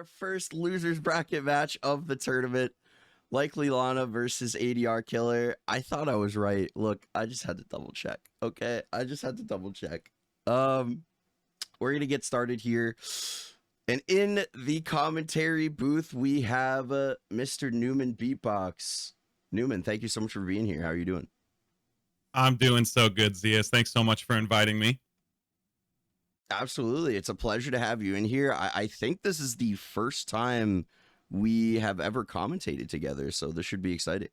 first losers bracket match of the tournament. LikelyLana versus ADRki11er. I thought I was right. Look, I just had to double check. Okay, I just had to double check. We're gonna get started here, and in the commentary booth we have Mr. Newman Beatbox. Newman, thank you so much for being here. How are you doing? I'm doing so good, Zias. Thanks so much for inviting me. Absolutely, it's a pleasure to have you in here. I think this is the first time we have ever commentated together, so this should be exciting.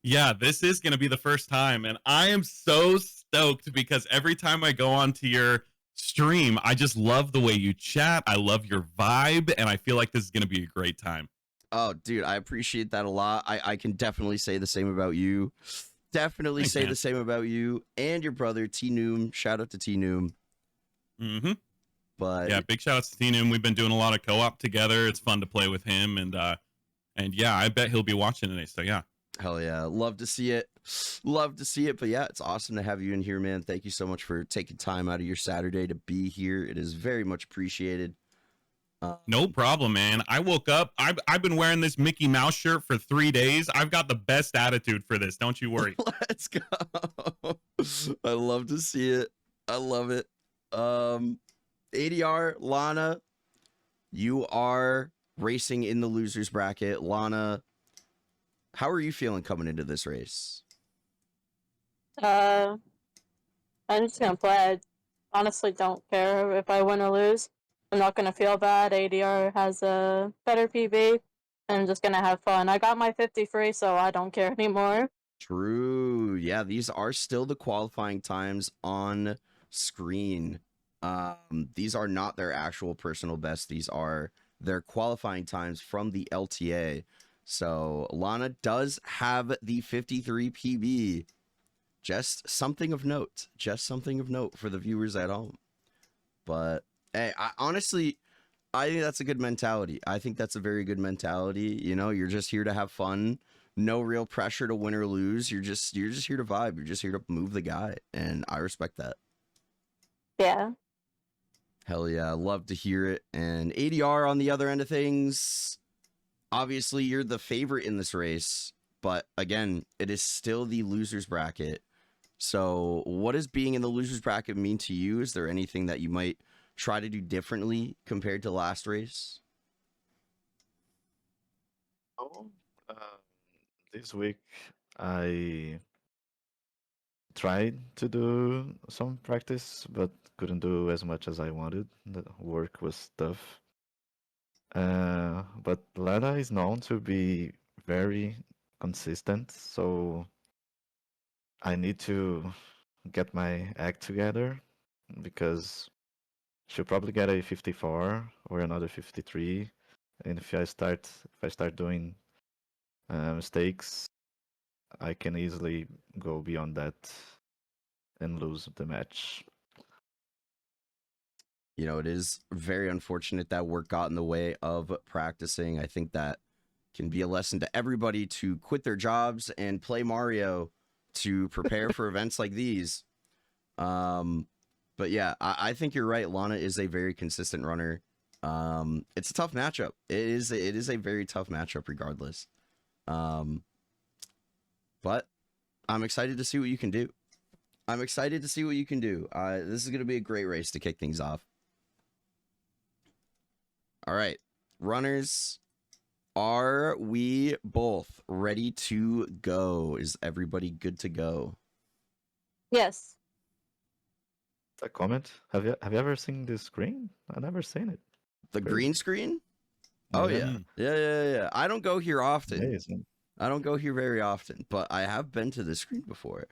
Yeah, this is going to be the first time, and I am so stoked because every time I go onto your stream, I just love the way you chat. I love your vibe, and I feel like this is going to be a great time. Oh, dude, I appreciate that a lot. I can definitely say the same about you. Definitely Thanks, say man. the same about you and your brother, T-Noom. Shout out to T-Noom. Mm-hmm. But yeah, big shout out to Tina. We've been doing a lot of co-op together. It's fun to play with him, and yeah, I bet he'll be watching today. So yeah, hell yeah, love to see it. Love to see it. But yeah, it's awesome to have you in here, man. Thank you so much for taking time out of your Saturday to be here. It is very much appreciated. No problem, man. I woke up. I've been wearing this Mickey Mouse shirt for 3 days. I've got the best attitude for this. Don't you worry. Let's go. I love to see it. I love it. ADR, Lana, you are racing in the losers bracket. Lana, how are you feeling coming into this race? I'm just gonna play. I honestly don't care if I win or lose. I'm not gonna feel bad. ADR has a better PB. I'm just gonna have fun. I got my 50 free, so I don't care anymore. True. Yeah, these are still the qualifying times on screen. These are not their actual personal best. These are their qualifying times from the LTA. So Lana does have the 53 PB. Just something of note. Just something of note for the viewers at home. But hey, honestly, I think that's a good mentality. I think that's a very good mentality. You know, you're just here to have fun. No real pressure to win or lose. You're just here to vibe. You're just here to move the guy, and I respect that. Yeah. Hell yeah, love to hear it. And ADR on the other end of things, obviously you're the favorite in this race, but again, it is still the losers bracket. So what does being in the losers bracket mean to you? Is there anything that you might try to do differently compared to last race? Oh, this week I tried to do some practice, but couldn't do as much as I wanted. The work was tough. But Lana is known to be very consistent, so I need to get my act together because she'll probably get a 54 or another 53, and if I start doing mistakes, I can easily go beyond that and lose the match. You know, it is very unfortunate that work got in the way of practicing. I think that can be a lesson to everybody to quit their jobs and play Mario to prepare for events like these. But yeah, I think you're right. Lana is a very consistent runner. It's a tough matchup. It is a very tough matchup regardless. But I'm excited to see what you can do. I'm excited to see what you can do. This is going to be a great race to kick things off. All right, runners, are we both ready to go? Is everybody good to go? Yes. A comment? Have you ever seen this screen? I've never seen it. The green screen? Oh yeah. Yeah. I don't go here often. Amazing. I don't go here very often, but I have been to this screen before.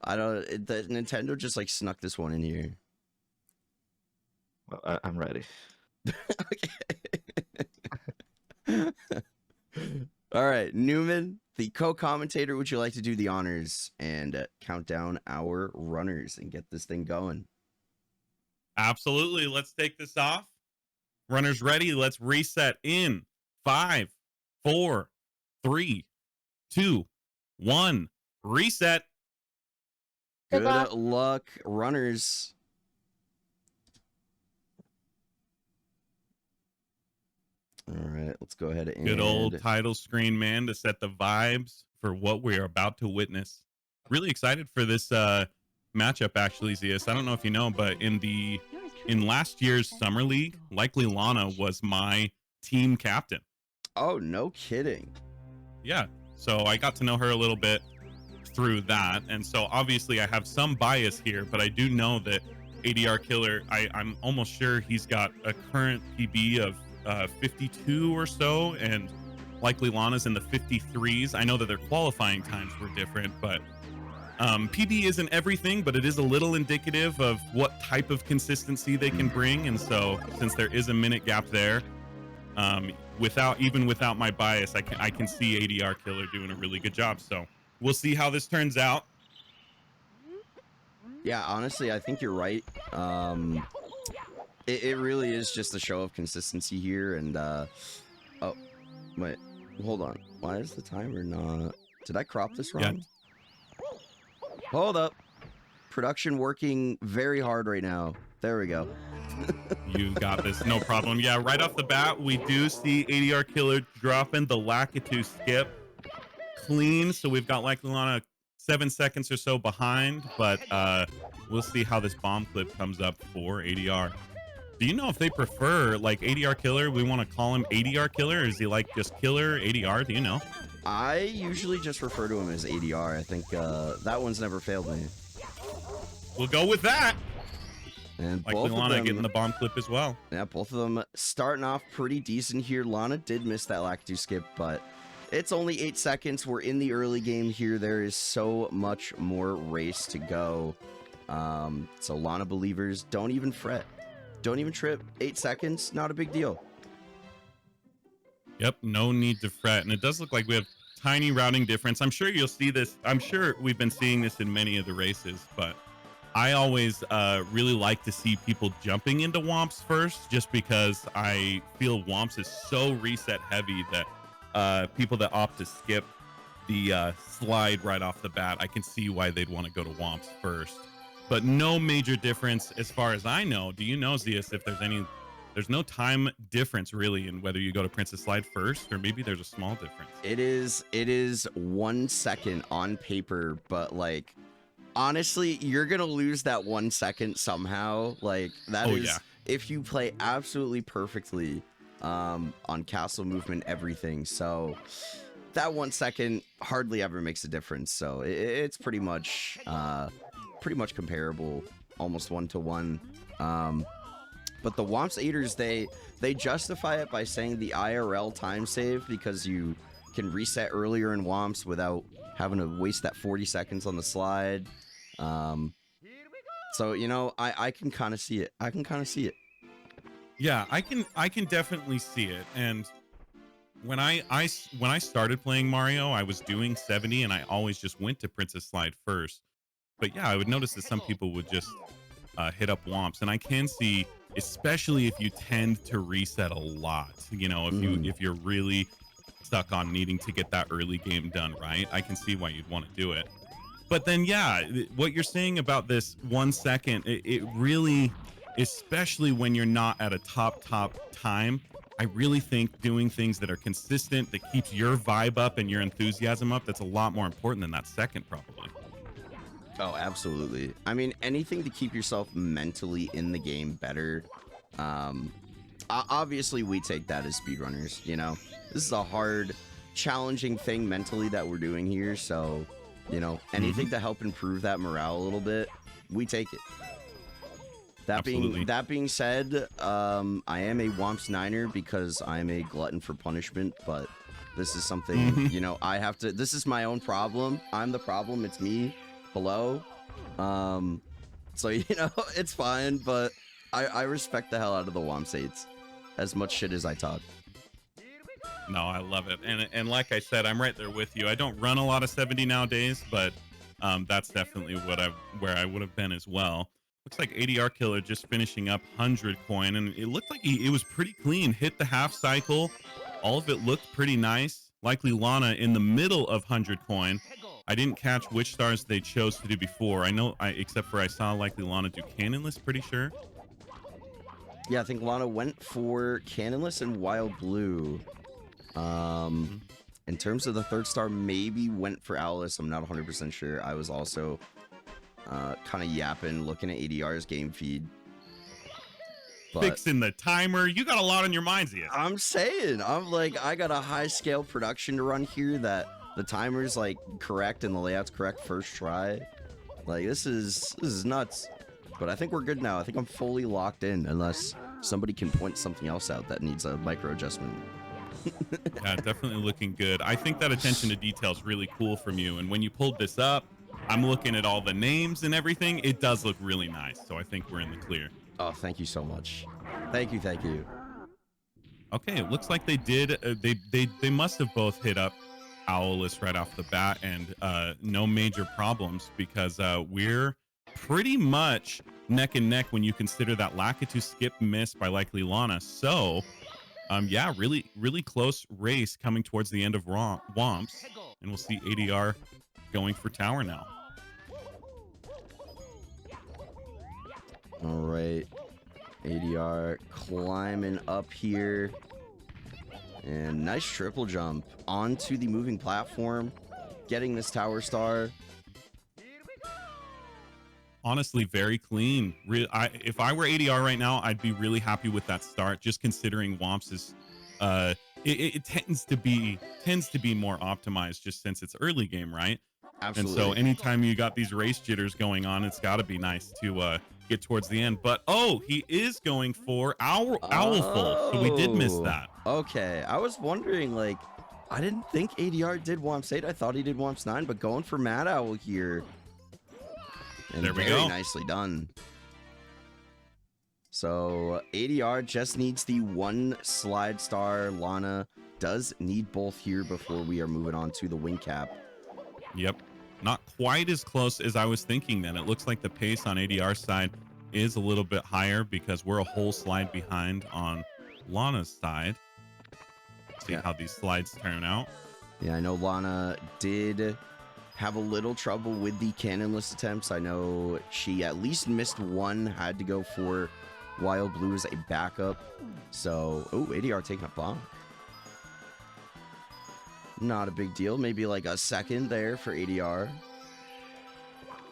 The Nintendo just like snuck this one in here. Well, I'm ready. Okay. All right, Newman, the co-commentator, would you like to do the honors and count down our runners and get this thing going? Absolutely. Let's take this off. Runners ready. Let's reset in 5, 4, 3, 2, 1. Reset. Good luck, runners. Let's go ahead and Good old title screen, man, to set the vibes for what we are about to witness. Really excited for this matchup, actually, Zeus. I don't know if you know, but in last year's Summer League, LikelyLana was my team captain. Oh, no kidding. Yeah, so I got to know her a little bit through that, and so obviously I have some bias here, but I do know that ADRki11er, I'm almost sure he's got a current PB of 52 or so, and LikelyLana's in the 53s. I know that their qualifying times were different, but PB isn't everything, but it is a little indicative of what type of consistency they can bring. And so since there is a minute gap there, without my bias, I can see ADRki11er doing a really good job. So we'll see how this turns out. Yeah, honestly, I think you're right. It really is just a show of consistency here. And oh, wait, hold on. Why is the timer not? Did I crop this wrong? Yeah. Hold up. Production working very hard right now. There we go. You got this, no problem. Yeah, right off the bat, we do see ADRki11er dropping the Lakitu skip clean. So we've got LikelyLana 7 seconds or so behind, but we'll see how this bomb clip comes up for ADR. Do you know if they prefer, like, ADRki11er, we want to call him ADRki11er, or is he like just killer ADR? Do you know? I usually just refer to him as ADR. I think that one's never failed me. We'll go with that. And both of them getting the bomb clip as well. Yeah, both of them starting off pretty decent here. Lana did miss that Lakitu skip, but it's only 8 seconds. We're in the early game here. There is so much more race to go. So Lana believers, don't even fret. Don't even trip. 8 seconds, not a big deal. Yep, no need to fret. And it does look like we have tiny routing difference. I'm sure you'll see this. I'm sure we've been seeing this in many of the races, but I always really like to see people jumping into Womps first, just because I feel Womps is so reset heavy that people that opt to skip the slide right off the bat, I can see why they'd want to go to Womps first. But no major difference as far as I know. Do you know, Zeus, if there's no time difference really in whether you go to Princess Slide first, or maybe there's a small difference? It is 1 second on paper, but like, honestly, you're gonna lose that 1 second somehow. Like that is, yeah. If you play absolutely perfectly on castle movement, everything. So that 1 second hardly ever makes a difference. So it's pretty much comparable, almost 1-to-1. But the Womps aiders, they justify it by saying the IRL time save, because you can reset earlier in Womps without having to waste that 40 seconds on the slide. So, you know, I can kind of see it. I can kind of see it. Yeah, I can definitely see it. And when I started playing Mario, I was doing 70, and I always just went to Princess Slide first. But yeah, I would notice that some people would just hit up Womps, and I can see, especially if you tend to reset a lot, you know, if you're really stuck on needing to get that early game done right, I can see why you'd want to do it. But then, yeah, what you're saying about this 1 second, it really, especially when you're not at a top time, I really think doing things that are consistent, that keeps your vibe up and your enthusiasm up, that's a lot more important than that second, probably. Oh, absolutely. I mean, anything to keep yourself mentally in the game better. Obviously, we take that as speedrunners, you know? This is a hard, challenging thing mentally that we're doing here, so, you know, anything to help improve that morale a little bit, we take it. That being said, I am a Womps Niner because I'm a glutton for punishment, but this is something, you know, I have to, this is my own problem. I'm the problem, it's me. Hello? So, you know, it's fine, but I respect the hell out of the Womps 8s. As much shit as I talk. No, I love it. And like I said, I'm right there with you. I don't run a lot of 70 nowadays, but that's definitely where I would have been as well. Looks like ADRki11er just finishing up 100 coin, and it looked like it was pretty clean. Hit the half cycle. All of it looked pretty nice. LikelyLana in the middle of 100 coin. I didn't catch which stars they chose to do before. I know, except for I saw LikelyLana do Cannonless, pretty sure. Yeah, I think Lana went for Cannonless and Wild Blue. In terms of the third star, maybe went for Alice. I'm not 100% sure. I was also kind of yapping, looking at ADR's game feed. But Fixing the timer. You got a lot on your minds here. I'm saying, I'm like, I got a high scale production to run here that the timer's like correct and the layout's correct first try. Like this is nuts. But I think we're good now. I think I'm fully locked in unless somebody can point something else out that needs a micro adjustment. Yeah, definitely looking good. I think that attention to detail is really cool from you. And when you pulled this up, I'm looking at all the names and everything. It does look really nice. So I think we're in the clear. Oh, thank you so much. Thank you. Okay, it looks like they did. They must have both hit up Owlus right off the bat, and no major problems because we're pretty much neck and neck when you consider that Lakitu skip miss by LikelyLana. So, yeah, really close race coming towards the end of Womps, and we'll see ADR going for tower now. All right, ADR climbing up here. And nice triple jump onto the moving platform, getting this tower star. Honestly, very clean. If I were ADR right now, I'd be really happy with that start, just considering Womps is, it tends to be more optimized just since it's early game, right? Absolutely. And so anytime you got these race jitters going on, it's got to be nice to get towards the end. But oh, he is going for Owlful, so we did miss that. Okay, I was wondering, like, I didn't think ADR did Womps 8. I thought he did Womps 9, but going for Mad Owl here. And there we very go. Nicely done. So ADR just needs the one slide star. Lana does need both here before we are moving on to the wing cap. Yep. Not quite as close as I was thinking then. It looks like the pace on ADR's side is a little bit higher because we're a whole slide behind on Lana's side. See how these slides turn out. Yeah, I know Lana did have a little trouble with the cannonless attempts. I know she at least missed one, had to go for Wild Blue as a backup. So, oh, ADR taking a bomb. Not a big deal. Maybe like a second there for ADR.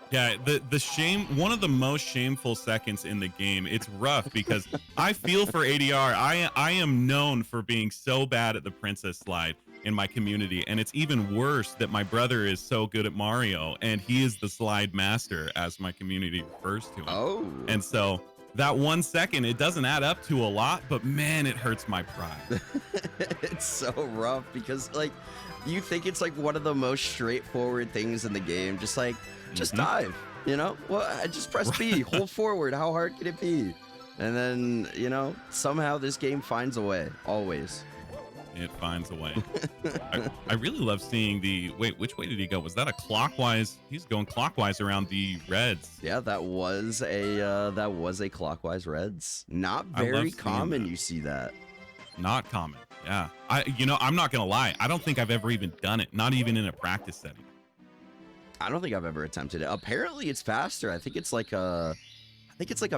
Yeah, the shame, one of the most shameful seconds in the game. It's rough because I feel for ADR. I am known for being so bad at the princess slide in my community, and it's even worse that my brother is so good at Mario and he is the slide master, as my community refers to him. Oh. And so that 1 second, it doesn't add up to a lot, but man, it hurts my pride. It's so rough because, like, you think it's like one of the most straightforward things in the game. Just like, just dive, you know? Well, I just press B, hold forward. How hard can it be? And then, you know, somehow this game finds a way, always. It finds a way. I really love seeing the, wait, which way did he go? Was that a clockwise? He's going clockwise around the reds. Yeah, that was a clockwise reds. Not very common you see that. Not common. Yeah. I'm not going to lie. I don't think I've ever even done it. Not even in a practice setting. I don't think I've ever attempted it. Apparently it's faster. I think it's like a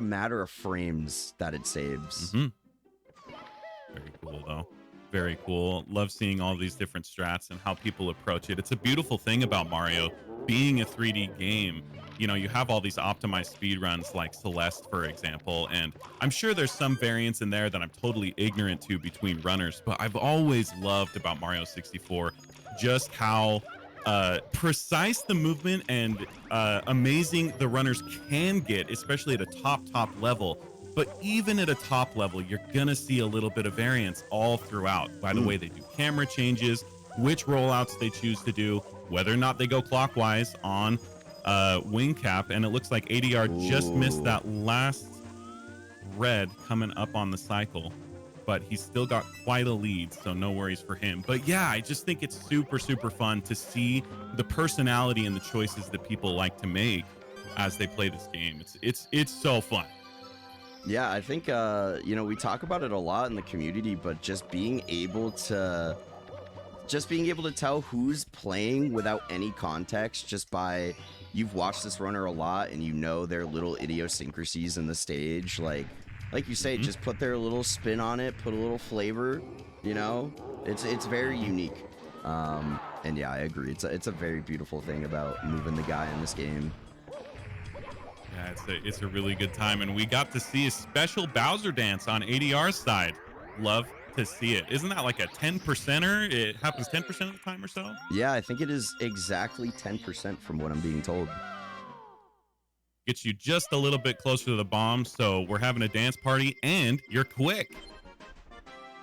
matter of frames that it saves. Very cool though. Very cool. Love seeing all these different strats and how people approach it. It's a beautiful thing about Mario being a 3D game. You know, you have all these optimized speedruns like Celeste, for example, and I'm sure there's some variants in there that I'm totally ignorant to between runners, but I've always loved about Mario 64 just how precise the movement and amazing the runners can get, especially at a top level. But even at a top level, you're gonna see a little bit of variance all throughout by the way they do camera changes, which rollouts they choose to do, whether or not they go clockwise on wing cap. And it looks like ADR just missed that last red coming up on the cycle, but he's still got quite a lead, so no worries for him. But yeah, I just think it's super fun to see the personality and the choices that people like to make as they play this game. It's so fun. Yeah, I think we talk about it a lot in the community, but just being able to tell who's playing without any context, just by you've watched this runner a lot and you know their little idiosyncrasies in the stage, like like you say, just put their little spin on it, put a little flavor, you know, it's very unique. And yeah, I agree. It's a very beautiful thing about moving the guy in this game. Yeah, it's a really good time, and we got to see a special Bowser dance on ADR's side. Love to see it. Isn't that like a 10%er? It happens 10% of the time or so? Yeah, I think it is exactly 10% from what I'm being told. Gets you just a little bit closer to the bomb, so we're having a dance party, and you're quick.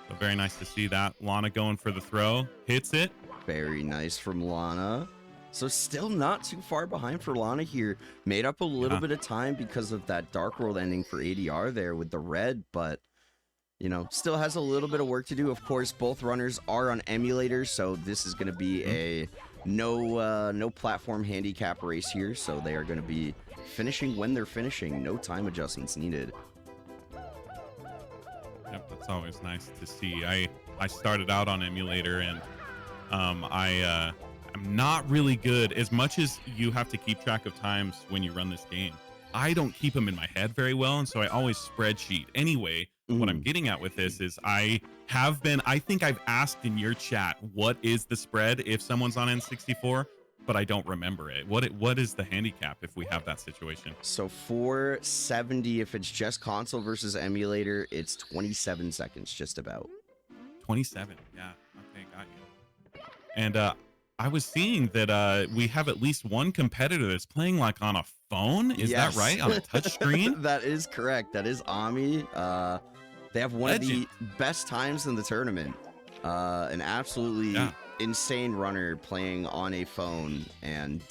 So very nice to see that. Lana going for the throw, hits it. Very nice from Lana. So still not too far behind for Lana here. Made up a little bit of time because of that Dark World ending for ADR there with the red, but, you know, still has a little bit of work to do. Of course, both runners are on emulators, so this is going to be a no platform handicap race here. So they are going to be finishing when they're finishing. No time adjustments needed. Yep, that's always nice to see. I started out on emulator, and I'm not really good. As much as you have to keep track of times when you run this game, I don't keep them in my head very well, and so I always spreadsheet. Anyway, what I'm getting at with this is I think I've asked in your chat, what is the spread if someone's on N64, but I don't remember it. What is the handicap if we have that situation? So for 70, if it's just console versus emulator, it's 27 seconds, just about. 27, yeah. Okay, got you. And I was seeing that we have at least one competitor that's playing like on a phone. Is that right? On a touch screen? That is correct. That is Ami. They have one of the best times in the tournament. An absolutely insane runner playing on a phone, and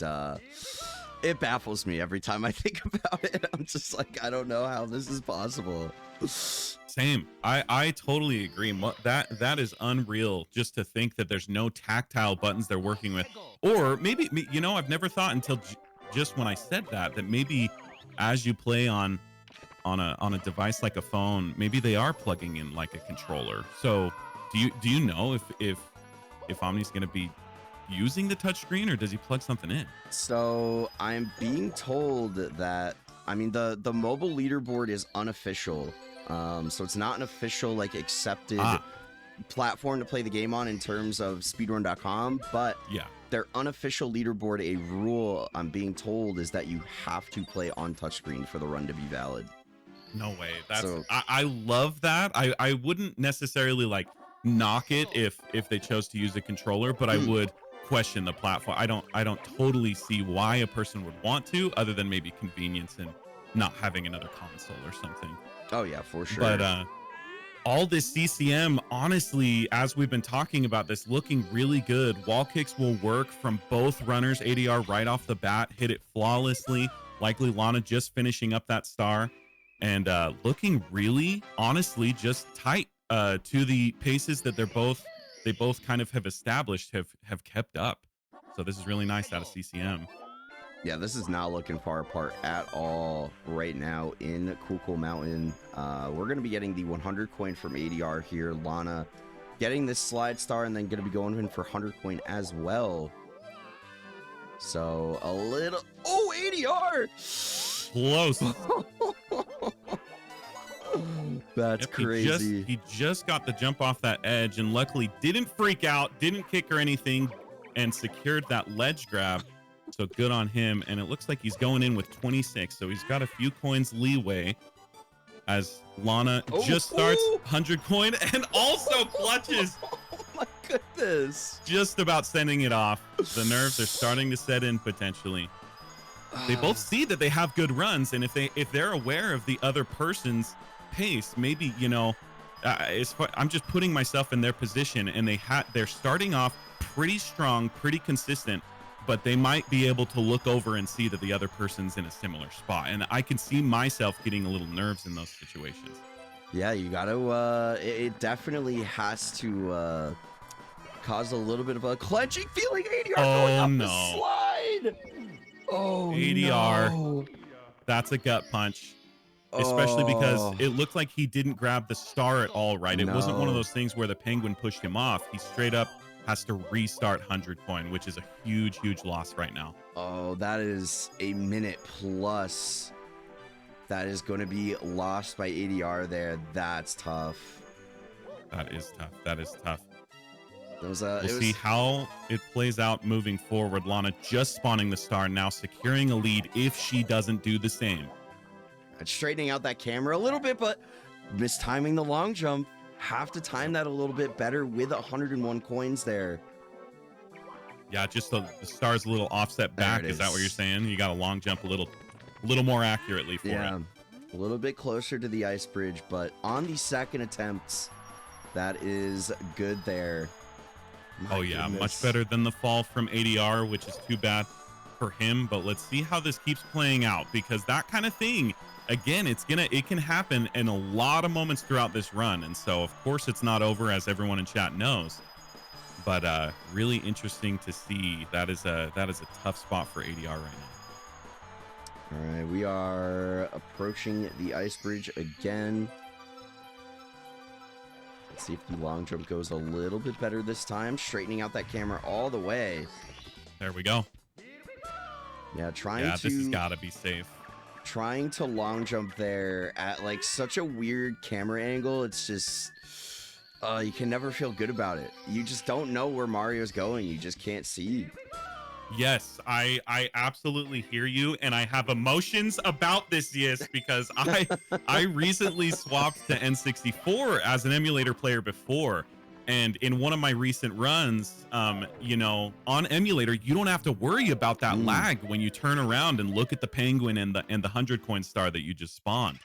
it baffles me every time I think about it. I'm just like, I don't know how this is possible. Same. I totally agree. That is unreal, just to think that there's no tactile buttons they're working with. Or maybe, you know, I've never thought until just when I said that maymaybe as you play on a device like a phone, maybe they are plugging in like a controller. So do you know if Omni's going to be using the touchscreen, or does he plug something in? So I'm being told that, I mean, the mobile leaderboard is unofficial. So it's not an official, like, accepted platform to play the game on in terms of speedrun.com, but their unofficial leaderboard, a rule I'm being told, is that you have to play on touchscreen for the run to be valid. No way. I love that. I wouldn't necessarily like knock it if they chose to use a controller, but I would question the platform. I don't totally see why a person would want to, other than maybe convenience and not having another console or something. Oh yeah, for sure. But all this CCM, honestly, as we've been talking about this, looking really good. Wall kicks will work from both runners. ADR right off the bat hit it flawlessly. LikelyLana just finishing up that star, and looking really, honestly, just tight to the paces that they both kind of have established, have kept up. So this is really nice out of CCM. Yeah, this is not looking far apart at all right now in Cool Mountain. We're going to be getting the 100 coin from ADR here. Lana getting this slide star, and then going to be going in for 100 coin as well. So a little... Oh, ADR! Close. That's crazy. He just got the jump off that edge, and luckily didn't freak out, didn't kick or anything, and secured that ledge grab. So good on him. And it looks like he's going in with 26. So he's got a few coins leeway as Lana just starts 100 coin and also clutches. Oh my goodness. Just about sending it off. The nerves are starting to set in potentially. They both see that they have good runs, and if they're aware of the other person's pace, maybe, you know, I'm just putting myself in their position, and they're starting off pretty strong, pretty consistent, but they might be able to look over and see that the other person's in a similar spot. And I can see myself getting a little nerves in those situations. Yeah, you gotta, it definitely has to cause a little bit of a clenching feeling. ADR going up the slide. Oh, ADR. No. That's a gut punch. Especially because it looked like he didn't grab the star at all, right? It wasn't one of those things where the penguin pushed him off. He straight up has to restart 100 coin, which is a huge loss right now. Oh, that is a minute plus. that is going to be lost by ADR there. That's tough. That is tough. That is tough. We'll see how it plays out moving forward. Lana just spawning the star, now securing a lead if she doesn't do the same. Straightening out that camera a little bit, but mistiming the long jump. Have to time that a little bit better with 101 coins there. Yeah, just the star's a little offset back. Is that what you're saying? You got to long jump a little more accurately for it. A little bit closer to the ice bridge, but on the second attempts, that is good there. Oh yeah, much better than the fall from ADR, which is too bad for him. But let's see how this keeps playing out, because that kind of thing, again, it can happen in a lot of moments throughout this run. And so of course it's not over, as everyone in chat knows. But really interesting to see. That is a tough spot for ADR right now. All right, we are approaching the ice bridge again. Let's see if the long jump goes a little bit better this time. Straightening out that camera all the way. There we go. Yeah, this has got to be safe. Trying to long jump there at like such a weird camera angle. It's just, you can never feel good about it. You just don't know where Mario's going. You just can't see. Yes, I absolutely hear you, and I have emotions about this, yes, because I recently swapped to N64 as an emulator player before, and in one of my recent runs, you know, on emulator, you don't have to worry about that lag when you turn around and look at the penguin and the 100 coin star that you just spawned.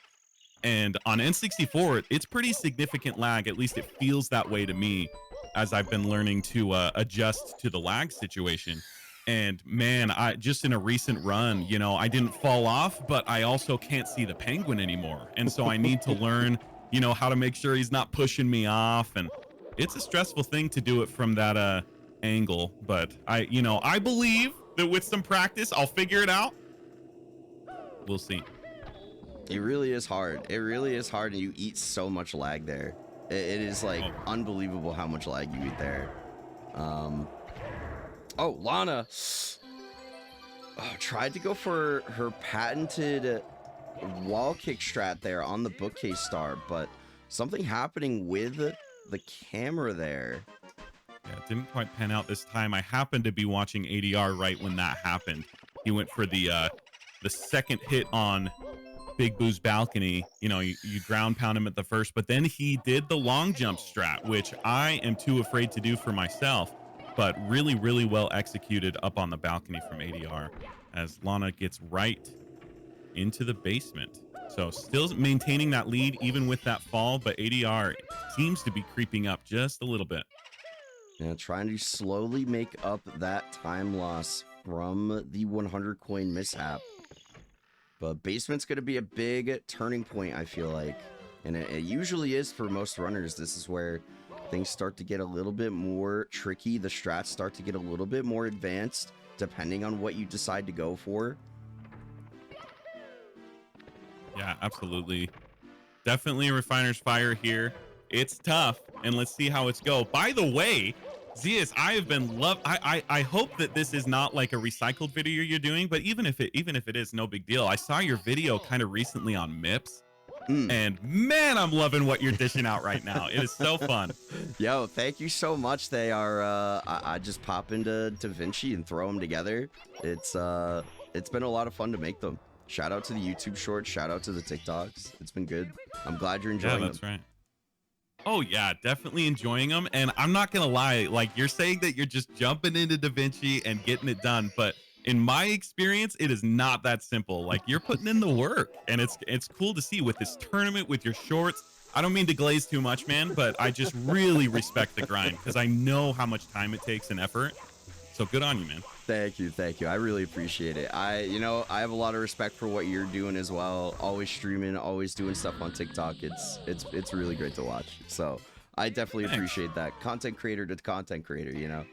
And on N64, it's pretty significant lag. At least it feels that way to me, as I've been learning to adjust to the lag situation. And man, I just in a recent run, you know, I didn't fall off, but I also can't see the penguin anymore. And so I need to learn, you know, how to make sure he's not pushing me off. And it's a stressful thing to do it from that angle. But I believe that with some practice, I'll figure it out. We'll see. It really is hard. It really is hard, and you eat so much lag there. It is like unbelievable how much lag you eat there. Oh, Lana tried to go for her patented wall kick strat there on the bookcase star, but something happening with the camera there. Yeah, it didn't quite pan out this time. I happened to be watching ADR right when that happened. He went for the second hit on Big Boo's balcony. You know, you ground pound him at the first, but then he did the long jump strat, which I am too afraid to do for myself. But really, really well executed up on the balcony from ADR, as Lana gets right into the basement. So still maintaining that lead even with that fall, but ADR seems to be creeping up just a little bit. Yeah, trying to slowly make up that time loss from the 100 coin mishap. But basement's going to be a big turning point, I feel like. And it usually is for most runners. This is where things start to get a little bit more tricky. The strats start to get a little bit more advanced, depending on what you decide to go for. Yeah, absolutely. Definitely a refiner's fire here. It's tough, and let's see how it's go. By the way, Zeus, I have been I hope that this is not like a recycled video you're doing, but even if it is, no big deal. I saw your video kind of recently on MIPS. And man, I'm loving what you're dishing out right now. It is so fun. Yo, thank you so much. They are, I just pop into DaVinci and throw them together. It's been a lot of fun to make them. Shout out to the YouTube shorts. Shout out to the TikToks. It's been good. I'm glad you're enjoying them. Yeah, that's right. Oh yeah, definitely enjoying them. And I'm not going to lie, like you're saying that you're just jumping into DaVinci and getting it done. But in my experience, it is not that simple. Like you're putting in the work, and it's cool to see with this tournament, with your shorts. I don't mean to glaze too much, man, but I just really respect the grind because I know how much time it takes and effort. So good on you, man. Thank you. I really appreciate it. I have a lot of respect for what you're doing as well. Always streaming, always doing stuff on TikTok. It's really great to watch. So I definitely appreciate that. Content creator to content creator, you know?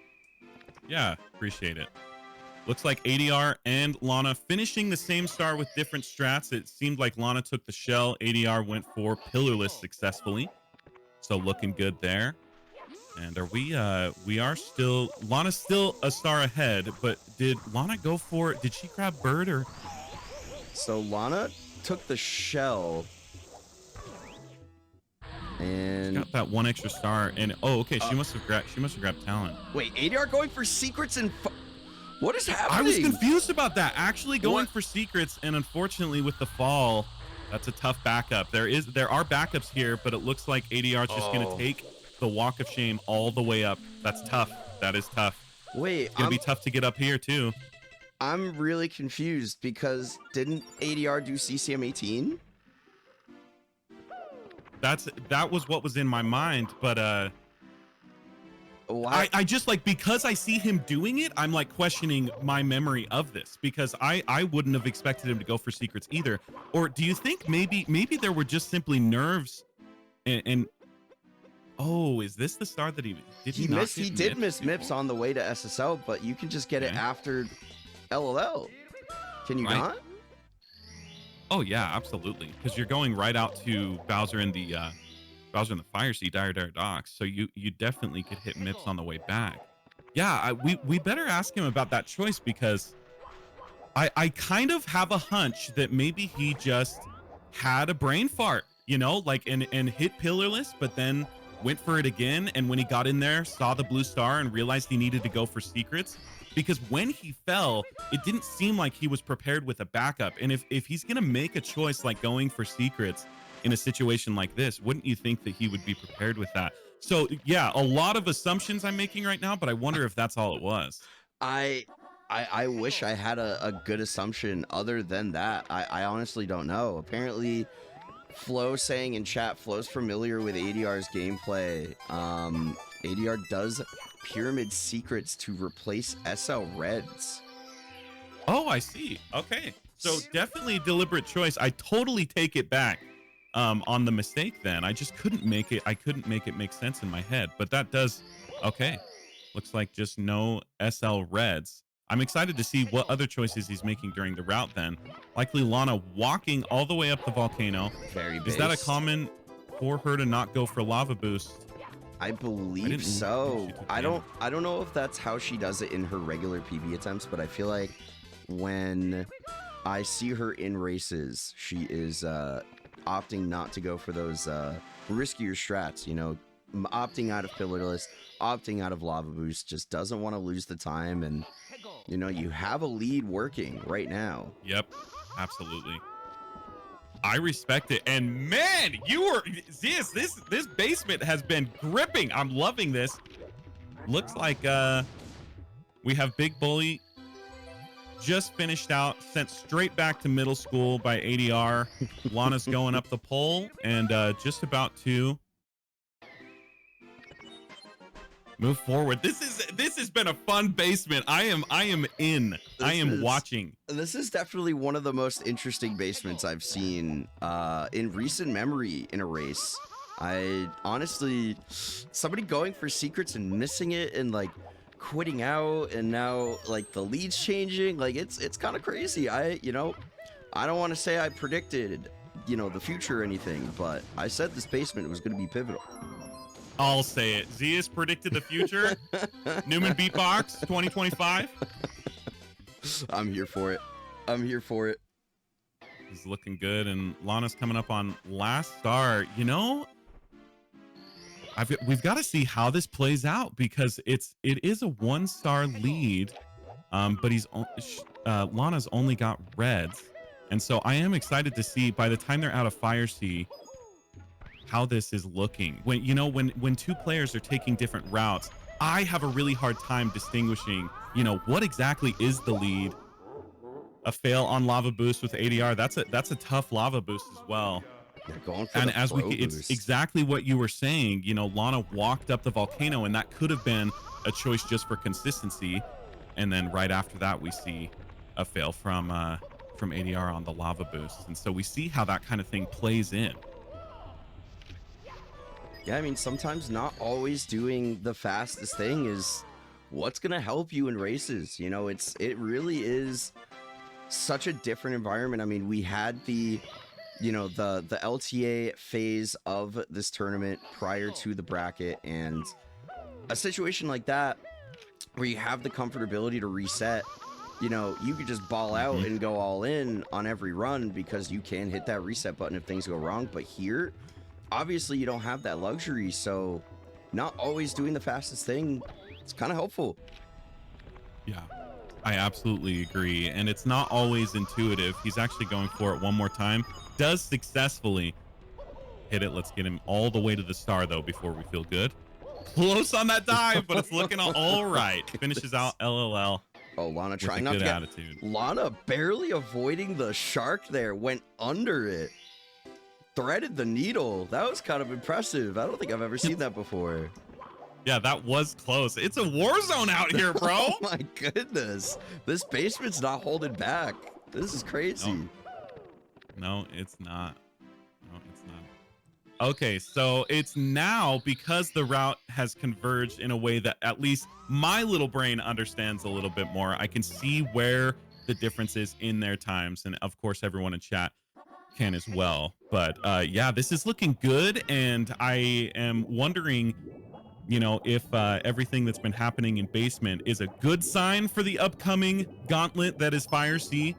Yeah, appreciate it. Looks like ADR and Lana finishing the same star with different strats. It seemed like Lana took the shell. ADR went for pillarless successfully. So looking good there. And Lana's still a star ahead, but did Lana go for, did she grab Bird or? So Lana took the shell. And Got that one extra star, and oh, okay, she must have grabbed talent. wait, ADR going for secrets and what is happening? I was confused about that. Actually going What? for secrets, and unfortunately with the fall, that's a tough backup. There are backups here, but it looks like ADR's just gonna take the walk of shame all the way up. That's tough. That is tough. Wait, It's gonna be tough to get up here too. I'm really confused because didn't ADR do CCM 18? That was what was in my mind, but I just like, because I see him doing it, I'm like questioning my memory of this, because I wouldn't have expected him to go for secrets either. Or do you think maybe there were just simply nerves and oh, is this the star that he did? He did miss MIPS on the way to SSL, but you can just get it after LLL. Can you not? Oh yeah, absolutely. Because you're going right out to Bowser in the Fire Sea, Dire Docks. So you definitely could hit MIPS on the way back. Yeah, we better ask him about that choice, because I kind of have a hunch that maybe he just had a brain fart, you know, like and hit pillarless, but then went for it again. And when he got in there, saw the blue star and realized he needed to go for secrets. Because when he fell, it didn't seem like he was prepared with a backup. And if he's going to make a choice like going for secrets in a situation like this, wouldn't you think that he would be prepared with that? So yeah, a lot of assumptions I'm making right now, but I wonder if that's all it was. I wish I had a good assumption other than that. I honestly don't know. Apparently, Flo saying in chat, Flo's familiar with ADR's gameplay. ADR does pyramid secrets to replace SL Reds. Oh, I see. Okay. So definitely deliberate choice. I totally take it back on the mistake then. I just couldn't make it. I couldn't make it make sense in my head, but that does. Okay. Looks like just no SL Reds. I'm excited to see what other choices he's making during the route then. LikelyLana walking all the way up the volcano. Very Is that a based. common for her to not go for lava boost? I believe so. I don't know if that's how she does it in her regular PB attempts, but I feel like when I see her in races, she is opting not to go for those riskier strats, you know, opting out of pillarless, opting out of lava boost, just doesn't want to lose the time. And you know, you have a lead working right now. Yep, absolutely. I respect it. And man, this basement has been gripping. I'm loving this. Looks like we have Big Bully just finished out, sent straight back to middle school by ADR. Lana's going up the pole and just about to move forward. This has been a fun basement. I am in. I am watching. This is definitely one of the most interesting basements I've seen in recent memory in a race. I honestly, somebody going for secrets and missing it and like quitting out, and now like the lead's changing. Like it's kind of crazy. I don't want to say I predicted, you know, the future or anything, but I said this basement was going to be pivotal. I'll say it. Zeus predicted the future. Newman Beatbox 2025. I'm here for it. I'm here for it. He's looking good, and Lana's coming up on last star. You know, we've got to see how this plays out, because it is a 1-star lead, but Lana's only got reds, and so I am excited to see by the time they're out of Fire Sea how this is looking. When two players are taking different routes, I have a really hard time distinguishing, you know, what exactly is the lead. A fail on lava boost with ADR, that's a tough lava boost as well. They're going for And the as pro it's boost. exactly what you were saying, you know, Lana walked up the volcano, and that could have been a choice just for consistency, and then right after that we see a fail from ADR on the lava boost, and so we see how that kind of thing plays in. Yeah, I mean, sometimes not always doing the fastest thing is what's gonna help you in races. You know, it really is such a different environment. I mean, we had the LTA phase of this tournament prior to the bracket, and a situation like that where you have the comfortability to reset you know, you could just ball out and go all in on every run because you can hit that reset button if things go wrong. But here, obviously, you don't have that luxury, so not always doing the fastest thing, it's kind of helpful. Yeah, I absolutely agree. And it's not always intuitive. He's actually going for it one more time. Does successfully hit it. Let's get him all the way to the star, though, before we feel good. Close on that dive, but it's looking all right. Finishes out LLL. Oh, Lana trying not to good get... attitude. Lana barely avoiding the shark there, went under it. Threaded the needle. That was kind of impressive. I don't think I've ever seen that before. Yeah, that was close. It's a war zone out here, bro. Oh my goodness. This basement's not holding back. This is crazy. No, it's not. No, it's not. Okay, so it's now, because the route has converged in a way that at least my little brain understands a little bit more. I can see where the difference is in their times. And of course, everyone in chat can as well. But yeah, this is looking good. And I am wondering, you know, if everything that's been happening in basement is a good sign for the upcoming gauntlet that is Fire Sea,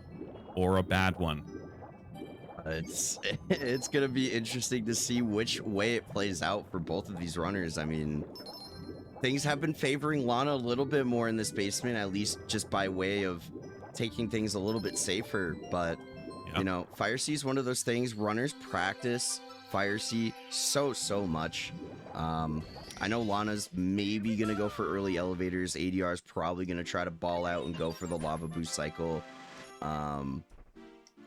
or a bad one. It's gonna be interesting to see which way it plays out for both of these runners. I mean, things have been favoring Lana a little bit more in this basement, at least just by way of taking things a little bit safer. But you know, Fire Sea is one of those things. Runners practice Fire Sea so much. I know Lana's maybe gonna go for early elevators. ADR is probably gonna try to ball out and go for the lava boost cycle.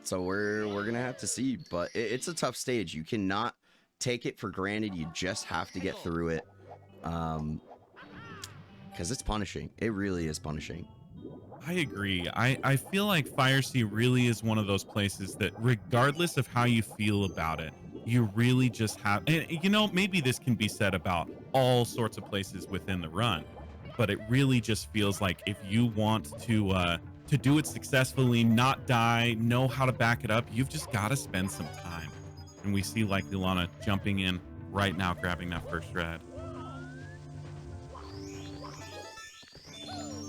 So we're gonna have to see, but it's a tough stage. You cannot take it for granted. You just have to get through it, because it's punishing. It really is punishing. I agree. I feel like Fire Sea really is one of those places that, regardless of how you feel about it, you really just have, and you know, maybe this can be said about all sorts of places within the run, but it really just feels like if you want to do it successfully, not die, know how to back it up, you've just got to spend some time. And we see LikelyLana jumping in right now, grabbing that first red.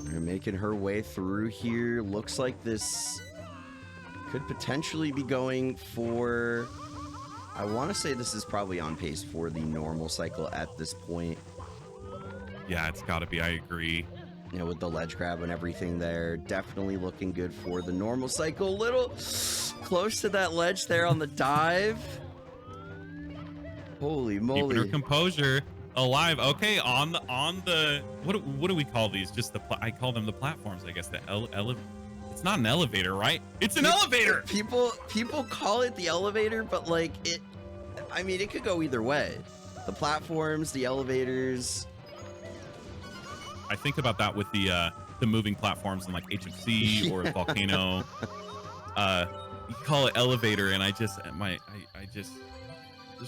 They're making her way through here. Looks like this could potentially be going for, I want to say this is probably on pace for the normal cycle at this point. Yeah, it's got to be. I agree. You know, with the ledge grab and everything there, definitely looking good for the normal cycle. A little close to that ledge there on the dive. Holy moly. Keeping her composure alive. Okay, on the what do we call these? Just I call them the platforms, I guess. The it's not an elevator, right? It's an elevator. People call it the elevator, but like I mean, it could go either way. The platforms, the elevators. I think about that with the moving platforms in like HFC or Volcano. You call it elevator, and I just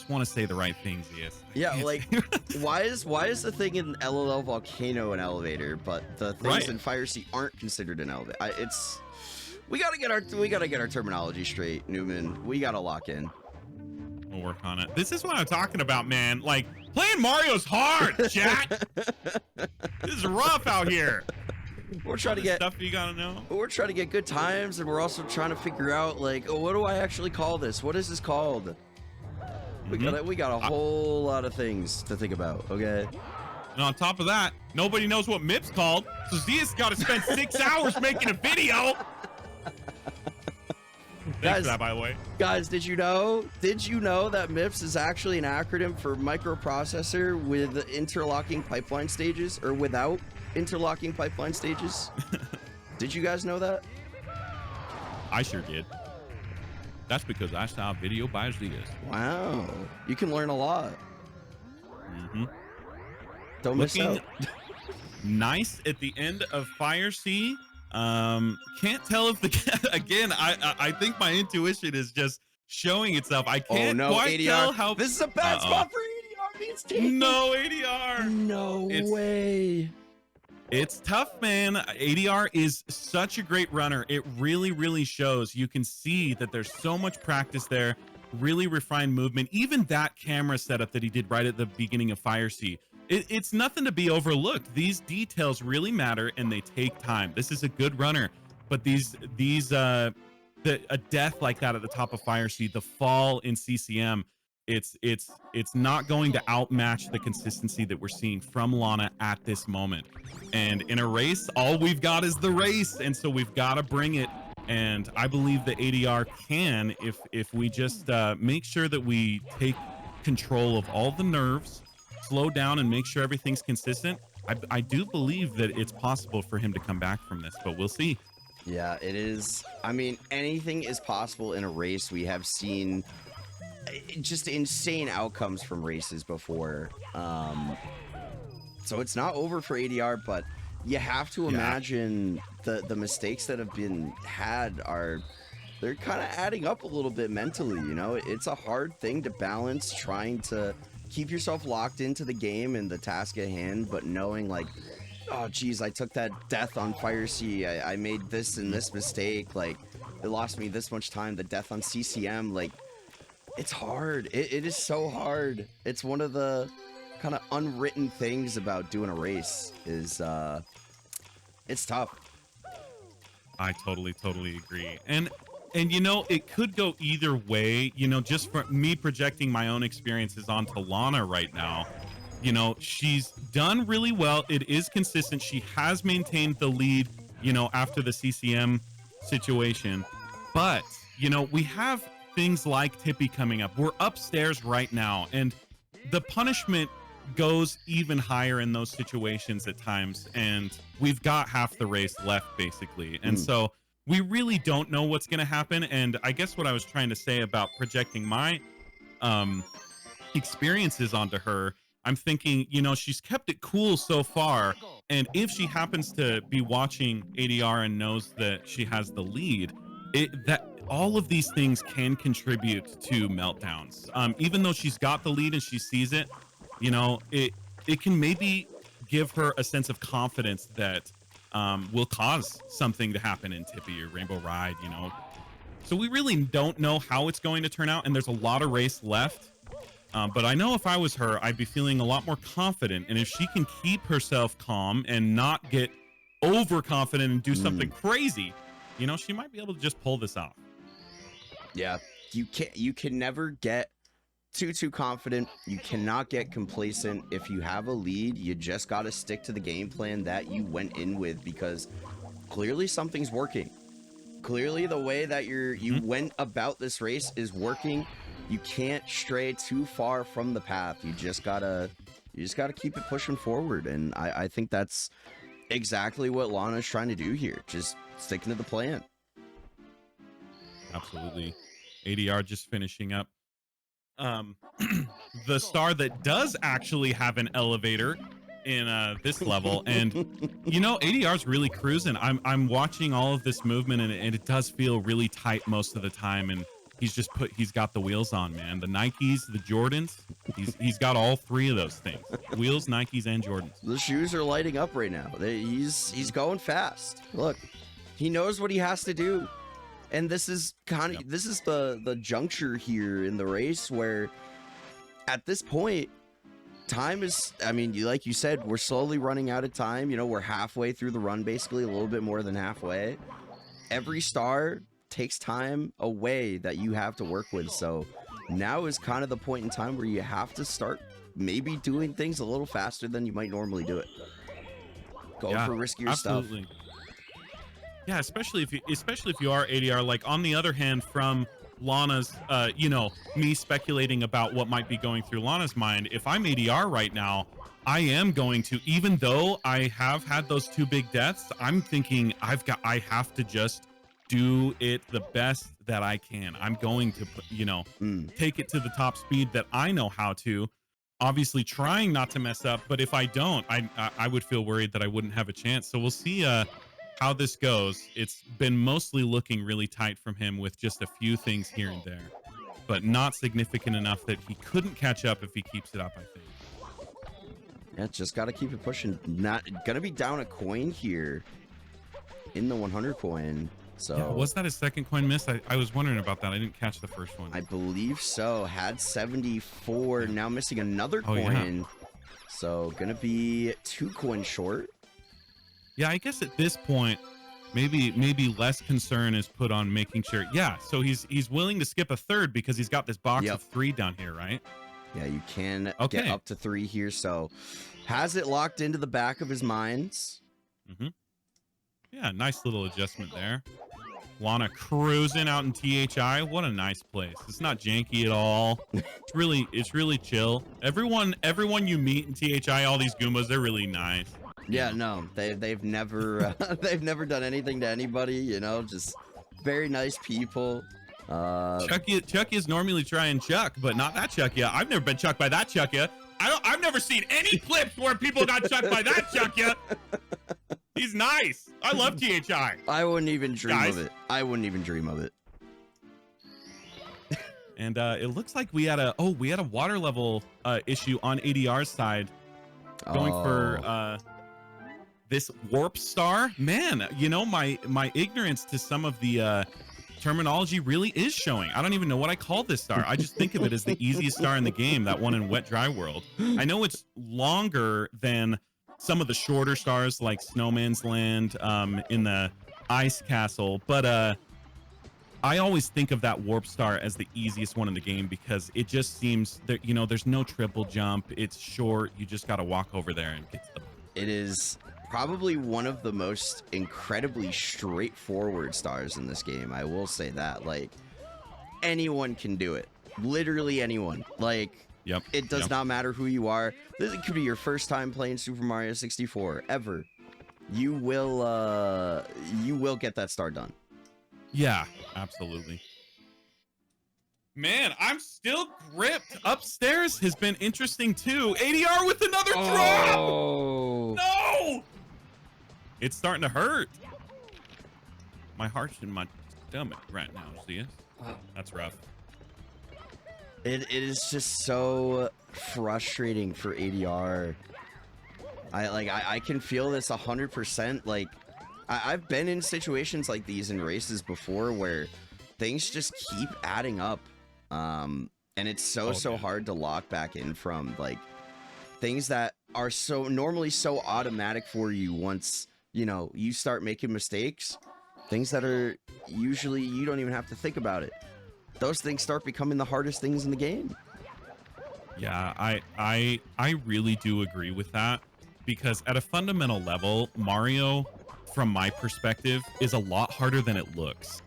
want to say the right things. Yes. Yeah, like why is the thing in LLL Volcano an elevator, but the things in Fire Sea aren't considered an elevator? We gotta get our terminology straight, Newman. We gotta lock in. We'll work on it. This is what I'm talking about, man. Like, playing Mario's hard, chat. This is rough out here. We're trying to get stuff you gotta know. We're trying to get good times, and we're also trying to figure out, like, oh, what do I actually call this? What is this called? We got a whole lot of things to think about. Okay. And on top of that, nobody knows what MIP's called, so Zia's got to spend 6 hours making a video. Thanks for that, by the way. Guys, did you know that MIPS is actually an acronym for microprocessor with interlocking pipeline stages, or without interlocking pipeline stages? Did you guys know that? I sure did. That's because I saw a video by Zia's. Wow. You can learn a lot. Don't miss out. Nice at the end of Fire Sea. Can't tell if again, I think my intuition is just showing itself. I can't quite tell how. This is a bad spot for ADR. Means taken. No ADR. No way. It's tough, man. ADR is such a great runner. It really shows. You can see that there's so much practice there, really refined movement. Even that camera setup that he did right at the beginning of Fire Sea. It's nothing to be overlooked. These details really matter, and they take time. This is a good runner. but a death like that at the top of Fire Seed, the fall in CCM, it's not going to outmatch the consistency that we're seeing from Lana at this moment. And in a race, all we've got is the race, and so we've got to bring it. And I believe that ADR can, if we just make sure that we take control of all the nerves, slow down, and make sure everything's consistent. I do believe that it's possible for him to come back from this, but we'll see. Yeah, it is. I mean, anything is possible in a race. We have seen just insane outcomes from races before. So it's not over for ADR, but you have to imagine the mistakes that have been had they're kind of adding up a little bit mentally, you know? It's a hard thing to balance, trying to keep yourself locked into the game and the task at hand, but knowing like, oh geez, I took that death on Fire Sea, I made this and this mistake, like it lost me this much time. The death on CCM, like it's hard. It is so hard. It's one of the kind of unwritten things about doing a race is it's tough. I totally agree. And you know, it could go either way, you know, just for me projecting my own experiences onto Lana right now. You know, she's done really well. It is consistent. She has maintained the lead, you know, after the CCM situation. But, you know, we have things like Tippy coming up. We're upstairs right now, and the punishment goes even higher in those situations at times. And we've got half the race left, basically. And so we really don't know what's going to happen. And I guess what I was trying to say about projecting my experiences onto her, I'm thinking, you know, she's kept it cool so far. And if she happens to be watching ADR and knows that she has the lead, that all of these things can contribute to meltdowns. Even though she's got the lead and she sees it, you know, it can maybe give her a sense of confidence that will cause something to happen in Tippy or Rainbow Ride, you know. So we really don't know how it's going to turn out, and there's a lot of race left. But I know if I was her, I'd be feeling a lot more confident. And if she can keep herself calm and not get overconfident and do something crazy, you know, she might be able to just pull this off. Yeah, you can never get too confident. You cannot get complacent. If you have a lead, you just got to stick to the game plan that you went in with, because clearly something's working. Clearly the way that you went about this race is working. You can't stray too far from the path. You just gotta keep it pushing forward. And I think that's exactly what Lana's trying to do here. Just sticking to the plan. Absolutely. ADR just finishing up. The star that does actually have an elevator in this level, and you know, ADR's really cruising. I'm watching all of this movement, and it does feel really tight most of the time. And he's got the wheels on, man. The Nikes, the Jordans, he's got all three of those things: wheels, Nikes, and Jordans. The shoes are lighting up right now. He's going fast. Look, he knows what he has to do. And this is this is the juncture here in the race where at this point time is, I mean, like you said, we're slowly running out of time. You know, we're halfway through the run, basically a little bit more than halfway. Every star takes time away that you have to work with. So now is kind of the point in time where you have to start maybe doing things a little faster than you might normally do it. Go for riskier stuff. Yeah, especially if you are ADR. Like, on the other hand, from Lana's, you know, me speculating about what might be going through Lana's mind, if I'm ADR right now, I am going to, even though I have had those two big deaths, I'm thinking I have to just do it the best that I can. I'm going to, you know, take it to the top speed that I know how to. Obviously trying not to mess up, but if I don't, I would feel worried that I wouldn't have a chance. So we'll see how this goes. It's been mostly looking really tight from him with just a few things here and there, but not significant enough that he couldn't catch up if he keeps it up, I think. Yeah, just got to keep it pushing. Not gonna be down a coin here in the 100 coin. So yeah, was that his second coin miss? I was wondering about that. I didn't catch the first one. I believe so. Had 74, now missing another coin. Yeah. So gonna be 2 coins short. Yeah, I guess at this point, maybe less concern is put on making sure. Yeah, so he's willing to skip a third because he's got this box Yep. of 3 down here, right? Yeah, you can get Okay. up to 3 here, so has it locked into the back of his minds. Yeah, nice little adjustment there. Lana cruising out in THI. What a nice place. It's not janky at all. It's really chill. Everyone you meet in THI, all these Goombas, they're really nice. Yeah, no, they've never they've never done anything to anybody, you know, just very nice people. Chucky is normally trying Chuck, but not that Chucky. I've never been chucked by that Chucky. I've never seen any clips where people got chucked by that Chucky. He's nice. I love THI. I wouldn't even dream Guys. of it. I wouldn't even dream of it. And it looks like we had a water level issue on ADR's side, going for this warp star. Man, you know, my ignorance to some of the terminology really is showing. I don't even know what I call this star. I just think of it as the easiest star in the game, that one in Wet Dry World. I know it's longer than some of the shorter stars like Snowman's Land in the Ice Castle, but I always think of that warp star as the easiest one in the game because it just seems that, you know, there's no triple jump. It's short. You just got to walk over there and get to the... It is probably one of the most incredibly straightforward stars in this game. I will say that. Like, anyone can do it. Literally anyone. Like, Yep. it does not matter who you are. This could be your first time playing Super Mario 64 ever. You will get that star done. Yeah, absolutely. Man, I'm still gripped. Upstairs has been interesting too. ADR with another drop. Oh. No! It's starting to hurt. My heart's in my stomach right now, see it? That's rough. It is just so frustrating for ADR. I can feel this 100%. Like, I've been in situations like these in races before where things just keep adding up. And it's so hard to lock back in from, like, things that are so normally so automatic for you once, you know, you start making mistakes. Things that are usually you don't even have to think about it. Those things start becoming the hardest things in the game. Yeah, I really do agree with that, because at a fundamental level, Mario, from my perspective, is a lot harder than it looks.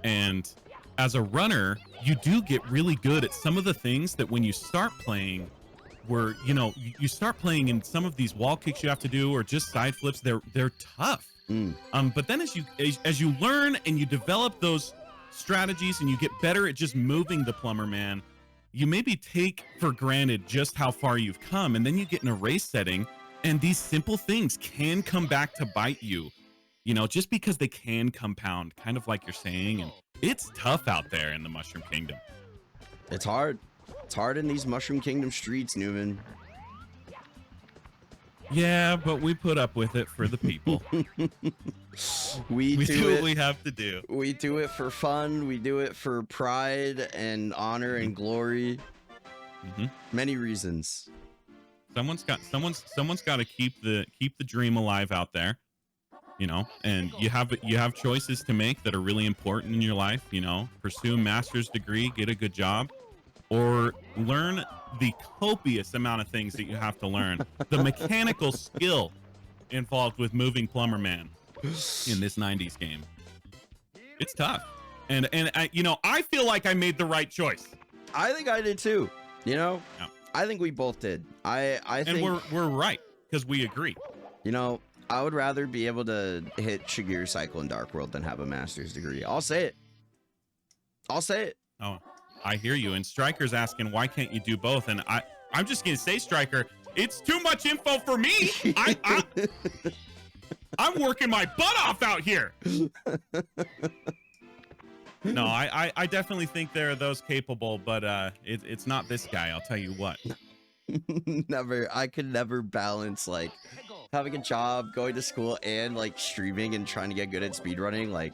And as a runner, you do get really good at some of the things that when you start playing, where, you know, you start playing and some of these wall kicks you have to do or just side flips, they're tough. But then as you learn and you develop those strategies and you get better at just moving the plumber man, you maybe take for granted just how far you've come, and then you get in a race setting and these simple things can come back to bite you, you know, just because they can compound, kind of like you're saying. And it's tough out there in the Mushroom Kingdom. It's hard. It's hard in these Mushroom Kingdom streets, Newman. Yeah, but we put up with it for the people. We do what we have to do. We do it for fun. We do it for pride and honor and glory. Many reasons. Someone's got to keep the dream alive out there, you know. And you have choices to make that are really important in your life. You know, pursue a master's degree, get a good job, or learn the copious amount of things that you have to learn. The mechanical skill involved with moving Plumber Man in this 90s game. It's tough. And I, you know, I feel like I made the right choice. I think I did too. You know, Yeah. I think we both did. I think, and we're right because we agree. you know, I would rather be able to hit Shigeru Cycle in Dark World than have a master's degree. I'll say it. I'll say it. Oh, I hear you. And Stryker's asking, why can't you do both? And I'm just gonna say, Stryker, it's too much info for me. I'm working my butt off out here. No, I definitely think there are those capable, but it's not this guy. I'll tell you what. Never. I could never balance, like, having a job, going to school, and, like, streaming and trying to get good at speedrunning. Like,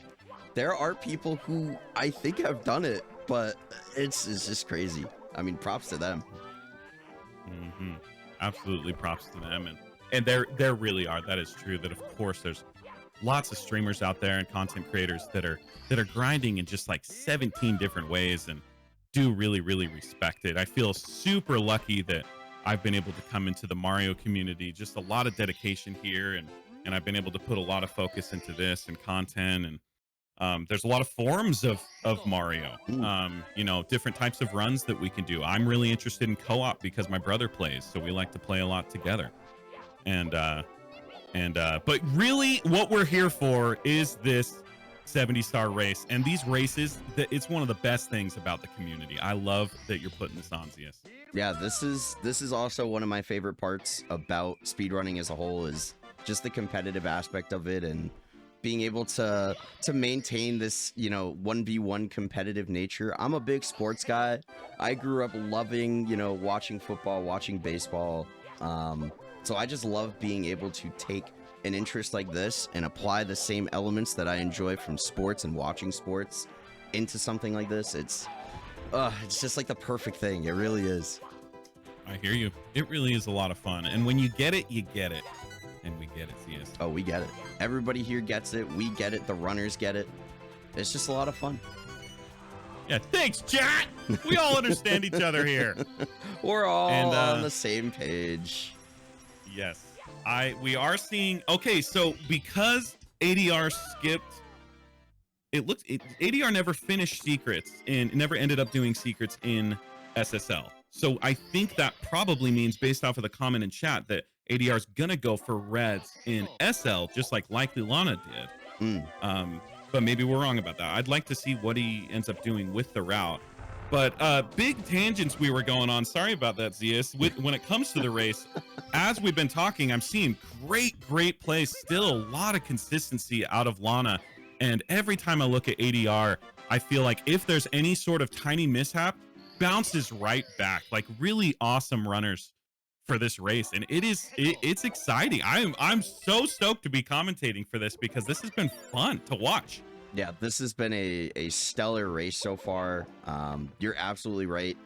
there are people who I think have done it, but it's just crazy. I mean, props to them. Absolutely props to them. And there really are. That is true. That, of course, there's lots of streamers out there and content creators that are grinding in just like 17 different ways and do really, really respect it. I feel super lucky that I've been able to come into the Mario community. Just a lot of dedication here, and I've been able to put a lot of focus into this and content. And there's a lot of forms of Mario. You know, different types of runs that we can do. I'm really interested in co-op because my brother plays, so we like to play a lot together. But really, what we're here for is this 70-star race, and these races. It's one of the best things about the community. I love that you're putting this on, Zeus. Yeah, this is also one of my favorite parts about speedrunning as a whole, is just the competitive aspect of it and being able to maintain this, you know, 1v1 competitive nature. I'm a big sports guy. I grew up loving, you know, watching football, watching baseball. So I just love being able to take an interest like this and apply the same elements that I enjoy from sports and watching sports into something like this. It's just like the perfect thing. It really is. I hear you. It really is a lot of fun. And when you get it, you get it. And we get it, CS. Oh, we get it. Everybody here gets it. We get it. The runners get it. It's just a lot of fun. Yeah, thanks, chat. We all understand each other here. We're all on the same page. Yes. We are seeing, okay, so because ADR skipped, ADR never finished secrets and never ended up doing secrets in SSL. So I think that probably means, based off of the comment in chat, that ADR is gonna go for reds in SL, just like LikelyLana did. But maybe we're wrong about that. I'd like to see what he ends up doing with the route. But big tangents we were going on. Sorry about that, Zeus. When it comes to the race, as we've been talking, I'm seeing great plays. Still a lot of consistency out of Lana. And every time I look at ADR, I feel like if there's any sort of tiny mishap, bounces right back. Like, really awesome runners for this race. And it's exciting. I'm so stoked to be commentating for this, because this has been fun to watch. Yeah, this has been a stellar race so far. You're absolutely right.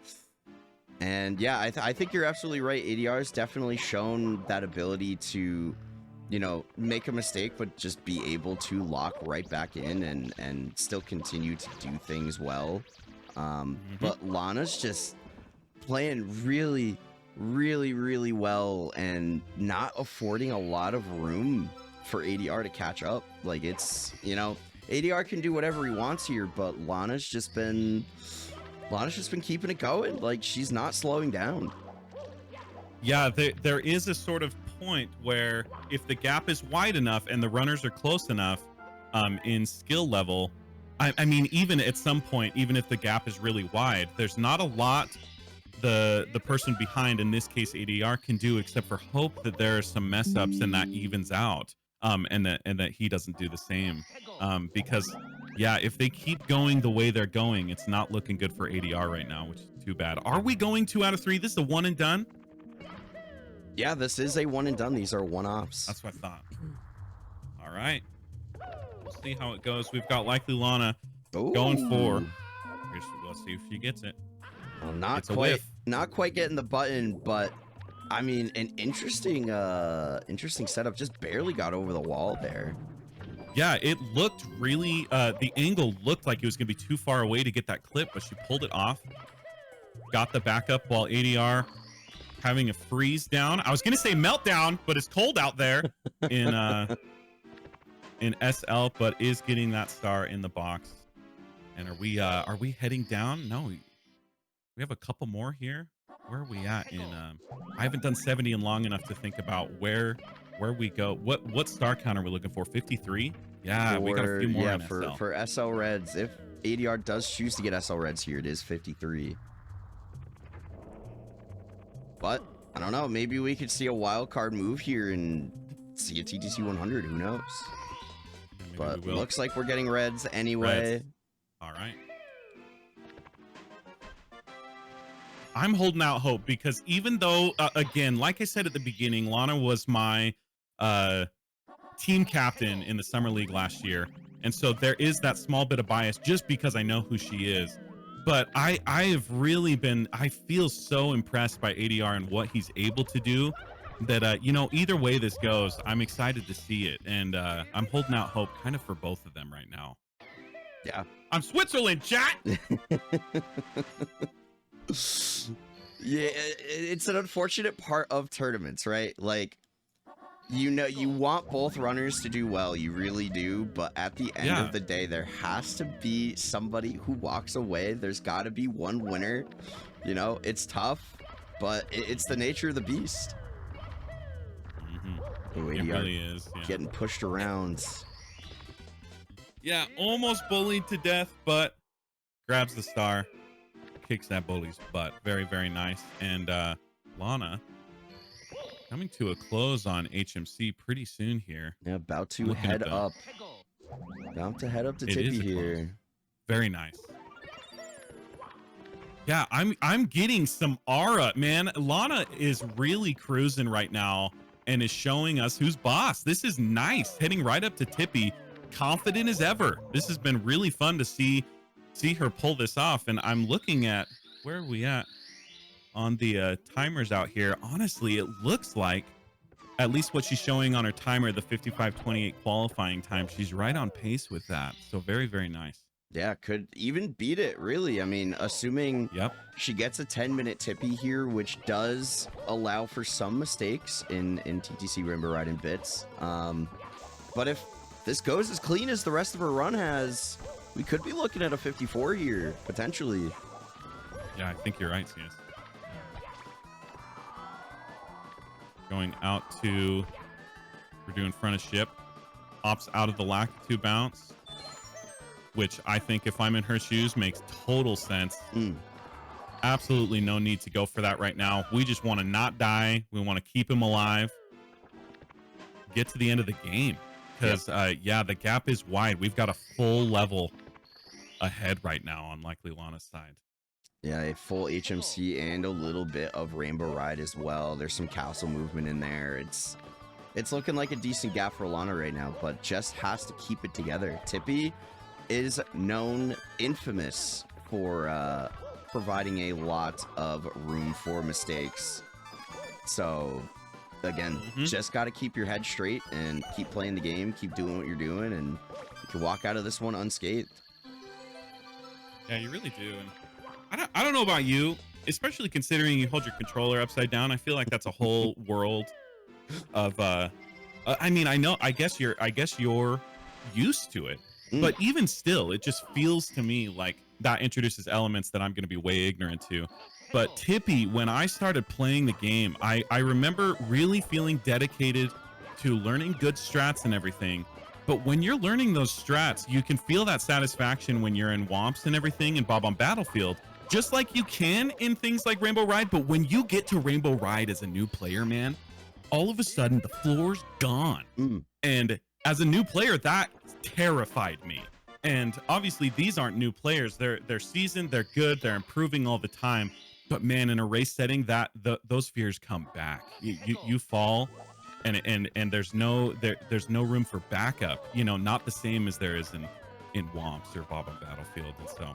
And yeah, I think you're absolutely right. ADR has definitely shown that ability to, you know, make a mistake, but just be able to lock right back in and still continue to do things well. But Lana's just playing really well and not affording a lot of room for ADR to catch up. Like, it's, you know, ADR can do whatever he wants here, but Lana's just been keeping it going. Like, she's not slowing down. Yeah, there is a sort of point where if the gap is wide enough and the runners are close enough in skill level, I mean, even at some point, even if the gap is really wide, there's not a lot the person behind, in this case ADR, can do except for hope that there are some mess ups and that evens out, and that he doesn't do the same, because yeah, if they keep going the way they're going, it's not looking good for ADR right now, which is too bad. Are we going 2 out of 3? This is a one and done? Yeah, this is a one and done. These are one-offs. That's what I thought. All right, we'll see how it goes. We've got LikelyLana going for, let's see if she gets it. Well, not quite getting the button, but I mean, an interesting setup. Just barely got over the wall there. Yeah, it looked really, the angle looked like it was gonna be too far away to get that clip, but she pulled it off. Got the backup while ADR having a freeze down. I was gonna say meltdown, but it's cold out there in SL, but is getting that star in the box. And are we heading down? No, we have a couple more here. Where are we at in I haven't done 70 in long enough to think about where we go. What star count are we looking for? 53? Yeah, we got a few more. Yeah, in SL. for SL Reds, if ADR does choose to get SL Reds here, it is 53. But I don't know, maybe we could see a wild card move here and see a TTC 100. Who knows? Yeah, but looks like we're getting Reds anyway. Reds. All right. I'm holding out hope, because even though, again, like I said at the beginning, Lana was my team captain in the Summer League last year. And so there is that small bit of bias just because I know who she is. But I have really been, I feel so impressed by ADR and what he's able to do that you know, either way this goes, I'm excited to see it, and I'm holding out hope kind of for both of them right now. Yeah. I'm Switzerland, chat. Yeah, it's an unfortunate part of tournaments, right? Like, you know, you want both runners to do well, you really do, but at the end of the day, there has to be somebody who walks away. There's got to be one winner. You know, it's tough, but it's the nature of the beast. Mm-hmm. It really is. Yeah. Getting pushed around. Yeah, almost bullied to death, but grabs the star, kicks that bully's butt. Very, very nice. And Lana coming to a close on HMC pretty soon here. Yeah, about to head up. About to head up to Tippy here. Very nice. Yeah, I'm getting some aura, man. Lana is really cruising right now and is showing us who's boss. This is nice. Heading right up to Tippy, confident as ever. This has been really fun to see her pull this off. And I'm looking at, where are we at on the timers out here? Honestly, it looks like, at least what she's showing on her timer, the 55:28 qualifying time, she's right on pace with that. So very, very nice. Yeah, could even beat it, really. I mean, assuming she gets a 10-minute Tippy here, which does allow for some mistakes in TTC Rainbow Ride and Bits. But if this goes as clean as the rest of her run has, we could be looking at a 54 here, potentially. Yeah, I think you're right, CS. Going out to, we're doing front of ship. Opts out of the Lakitu bounce, which I think if I'm in her shoes makes total sense. Absolutely no need to go for that right now. We just want to not die. We want to keep him alive. Get to the end of the game. Because, yeah, the gap is wide. We've got a full level ahead right now on LikelyLana's side. Yeah, a full HMC and a little bit of Rainbow Ride as well. There's some castle movement in there. It's looking like a decent gap for Lana right now, but just has to keep it together. Tippy is known, infamous for providing a lot of room for mistakes. So, again, just got to keep your head straight and keep playing the game, keep doing what you're doing, and you can walk out of this one unscathed. Yeah, you really do. And I don't know about you, especially considering you hold your controller upside down. I feel like that's a whole world of I mean, I guess you're used to it. But even still, it just feels to me like that introduces elements that I'm going to be way ignorant to. But Tippy, when I started playing the game, I remember really feeling dedicated to learning good strats and everything. But when you're learning those strats, you can feel that satisfaction when you're in Womps and everything and Bob on Battlefield, just like you can in things like Rainbow Ride. But when you get to Rainbow Ride as a new player, man, all of a sudden the floor's gone. And as a new player, that terrified me. And obviously these aren't new players. They're seasoned, they're good, they're improving all the time. But man, in a race setting, those fears come back. You fall, and there's no room for backup. You know, not the same as there is in Womps or Bob on Battlefield. And so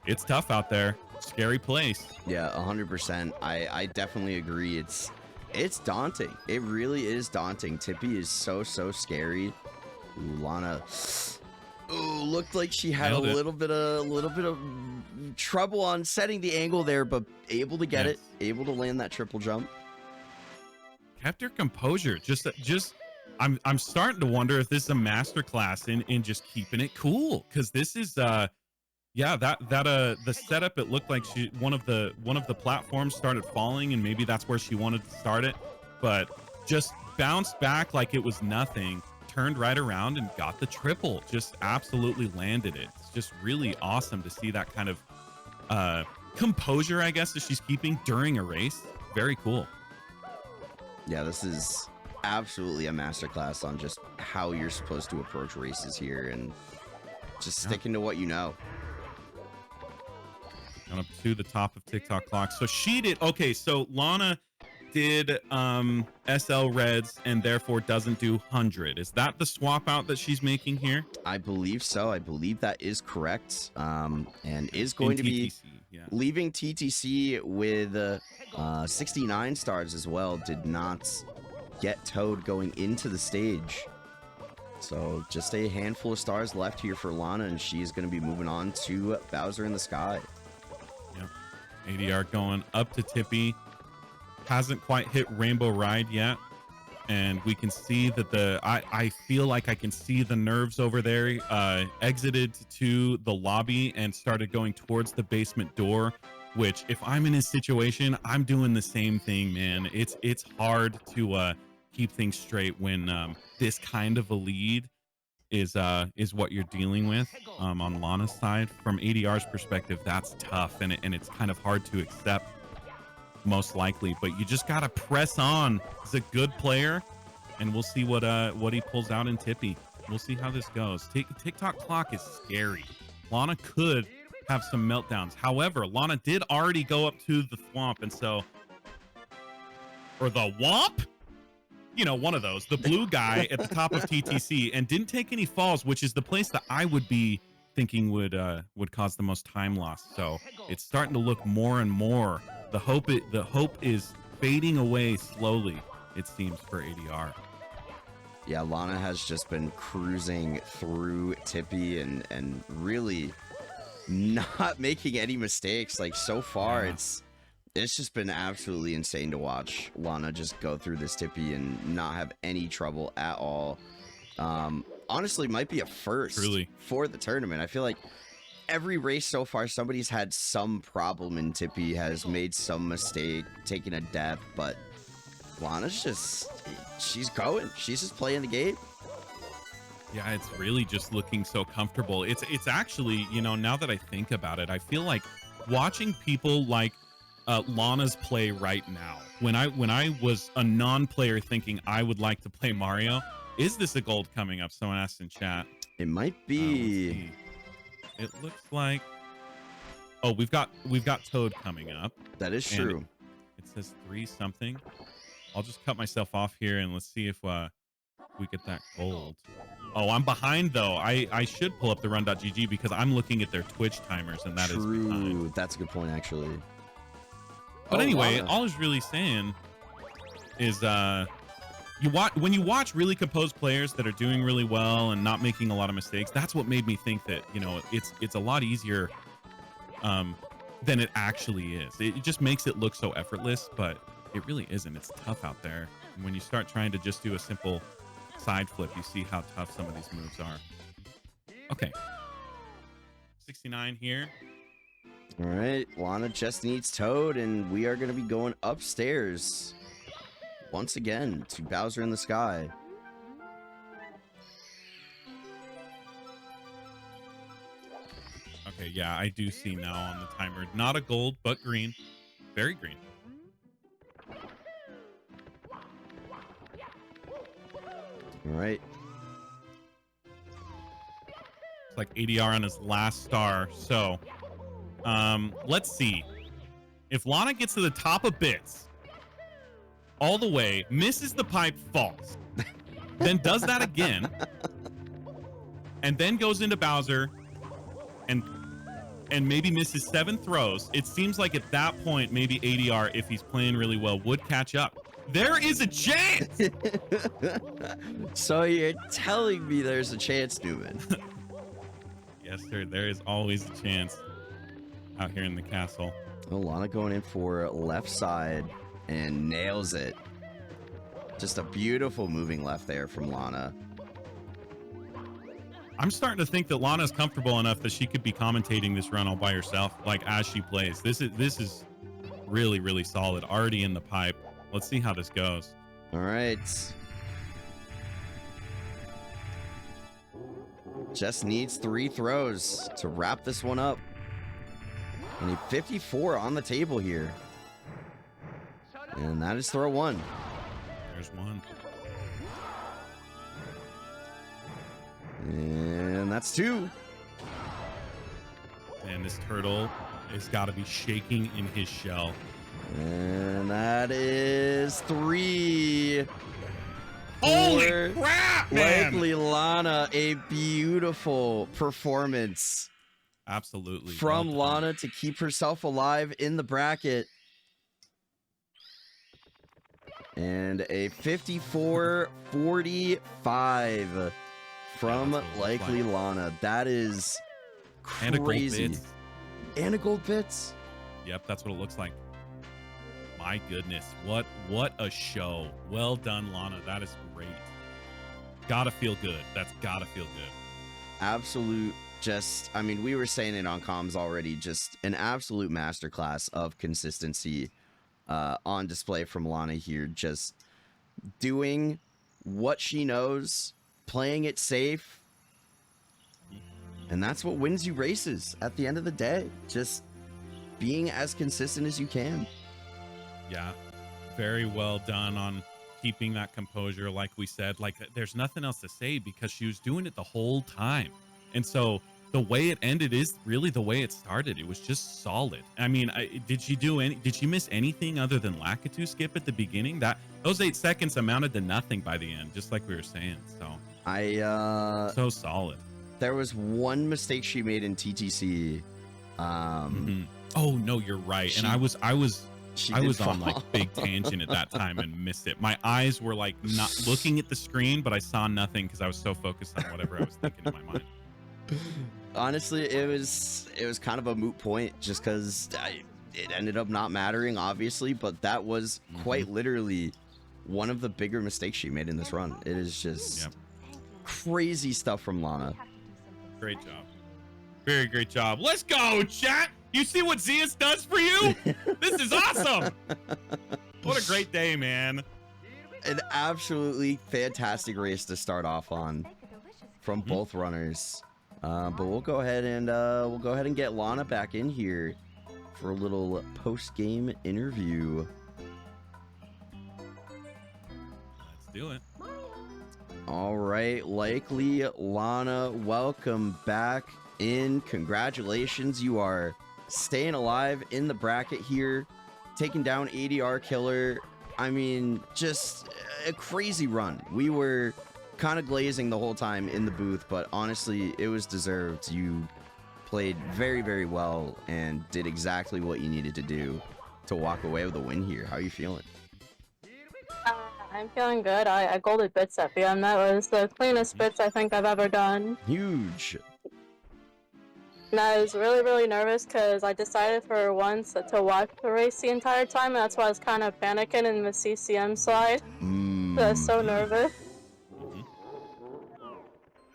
it's tough out there. Scary place. Yeah, 100%. I definitely agree. It's daunting. It really is daunting. Tippy is so scary. Ooh, Lana. Ooh, looked like she had a little bit of trouble on setting the angle there, but able to get it, able to land that triple jump. Kept her composure. Just I'm starting to wonder if this is a masterclass in just keeping it cool, because this is yeah, the setup, it looked like one of the platforms started falling, and maybe that's where she wanted to start it, but just bounced back like it was nothing, turned right around and got the triple. Just absolutely landed it. It's just really awesome to see that kind of composure, I guess, that she's keeping during a race. Very cool. Yeah, this is absolutely a masterclass on just how you're supposed to approach races here, and just sticking to what you know. And up to the top of TikTok clock. So she did, okay, so Lana did SL Reds and therefore doesn't do 100. Is that the swap out that she's making here? I believe so. I believe that is correct. And is going to be leaving TTC with 69 stars as well. Did not get Toad going into the stage. So just a handful of stars left here for Lana, and she's going to be moving on to Bowser in the Sky. Yeah. ADR going up to Tippy. Hasn't quite hit Rainbow Ride yet. And we can see that I feel like I can see the nerves over there, exited to the lobby and started going towards the basement door, which if I'm in his situation, I'm doing the same thing, man. It's hard to keep things straight when this kind of a lead is what you're dealing with on Lana's side. From ADR's perspective, that's tough, and it's kind of hard to accept, most likely, but you just gotta press on. He's a good player, and we'll see what he pulls out in Tippy. We'll see how this goes. TikTok clock is scary. Lana could have some meltdowns. However, Lana did already go up to the thwomp, and so, or the womp, you know, one of those, the blue guy at the top of TTC, and didn't take any falls, which is the place that I would be thinking would cause the most time loss. So it's starting to look more and more. The hope is fading away slowly, it seems, for ADR. Yeah, Lana has just been cruising through Tippy and really not making any mistakes. Like, so far, Yeah. it's just been absolutely insane to watch Lana just go through this Tippy and not have any trouble at all. Honestly, might be a first Truly. for the tournament. I feel like every race so far, somebody's had some problem in Tippy, has made some mistake, taken a death, but Lana's she's going. She's just playing the game. Yeah, it's really just looking so comfortable. It's actually, you know, now that I think about it, I feel like watching people like Lana's play right now. When I was a non-player thinking I would like to play Mario, is this a gold coming up? Someone asked in chat. It might be. It looks like, oh, we've got Toad coming up. That is true. It says 3 something. I'll just cut myself off here and let's see if we get that gold. Oh, I'm behind though. I should pull up the run.gg because I'm looking at their Twitch timers, and that is behind. True. That's a good point, actually. But Oh, anyway, Lana. all I was really saying is when you watch really composed players that are doing really well and not making a lot of mistakes, that's what made me think that, you know, it's a lot easier than it actually is. It just makes it look so effortless, but it really isn't. It's tough out there. And when you start trying to just do a simple side flip, you see how tough some of these moves are. Okay. 69 here. All right, Lana just needs Toad, and we are going to be going upstairs once again to Bowser in the Sky. Okay, yeah, I do see now on the timer. Not a gold, but green. Very green. All right. It's like ADR on his last star. So, let's see. If Lana gets to the top of bits, all the way, misses the pipe, falls, then does that again, and then goes into Bowser, and maybe misses 7 throws, it seems like at that point, maybe ADR, if he's playing really well, would catch up. There is a chance! So you're telling me there's a chance, Newman? Yes, sir. There is always a chance out here in the castle. Oh, Lana going in for left side and nails it. Just a beautiful moving left there from Lana. I'm starting to think that Lana's comfortable enough that she could be commentating this run all by herself, like as she plays. This is really, really solid. Already in the pipe. Let's see how this goes. All right. Just needs 3 throws to wrap this one up. And a 54 on the table here. And that is throw 1. There's one. And that's 2. And this turtle has got to be shaking in his shell. And that is 3. Holy For crap, man! LikelyLana, a beautiful performance Absolutely. from Well done. Lana to keep herself alive in the bracket. And a 54-45 from that's what it looks like. LikelyLana. That is And a gold crazy. bits. And a gold bits. Yep, that's what it looks like. My goodness, what a show. Well done, Lana. That is great. Gotta feel good. That's gotta feel good. Absolute, just, I mean, we were saying it on comms already, just an absolute masterclass of consistency on display from Lana here. Just doing what she knows, playing it safe, and that's what wins you races at the end of the day. Just being as consistent as you can. Yeah, very well done on keeping that composure. Like we said, like there's nothing else to say because she was doing it the whole time. And so the way it ended is really the way it started. It was just solid. I mean, did she miss anything other than Lakitu skip at the beginning? Those 8 seconds amounted to nothing by the end, just like we were saying. So so solid. There was one mistake she made in TTC. Oh no, you're right. And I was She I did was on fall. like big tangent at that time and missed it. My eyes were like not looking at the screen, but I saw nothing because I was so focused on whatever I was thinking in my mind. Honestly, it was kind of a moot point just because it ended up not mattering, obviously, but that was quite literally one of the bigger mistakes she made in this run. It is just crazy stuff from Lana. Great job. Very great job. Let's go, chat. You see what Zeus does for you? This is awesome. What a great day, man. An absolutely fantastic race to start off on from both runners. But we'll go ahead and get Lana back in here for a little post-game interview. Let's do it. All right, LikelyLana, welcome back in. Congratulations, you are staying alive in the bracket here, taking down ADRki11er. I mean, just a crazy run. We were kind of glazing the whole time in the booth, but honestly, it was deserved. You played very, very well and did exactly what you needed to do to walk away with a win here. How are you feeling? I'm feeling good. I golded bits at the end. That was the cleanest bits I think I've ever done. Huge. And I was really, really nervous because I decided for once to watch the race the entire time, and that's why I was kind of panicking in the CCM slide. I was so nervous.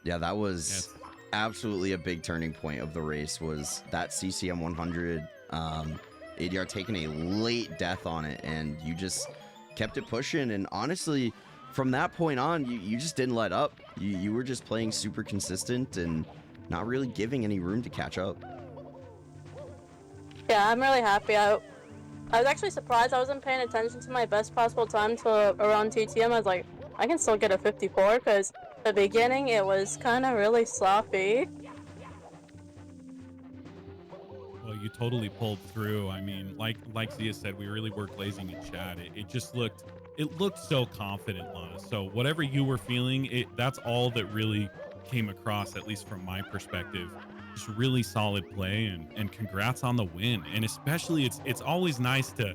Yeah, that was absolutely a big turning point of the race, was that CCM 100. ADR taking a late death on it, and you just kept it pushing. And honestly, from that point on, you just didn't let up. You were just playing super consistent and not really giving any room to catch up. Yeah, I'm really happy. I was actually surprised I wasn't paying attention to my best possible time till around TTM. I was like, I can still get a 54 because the beginning it was kind of really sloppy. Well, you totally pulled through. I mean, like Zia said, we really were glazing in chat. It just looked so confident, Lana. So whatever you were feeling, that's all that really came across, at least from my perspective. Just really solid play, and congrats on the win. And especially it's always nice to,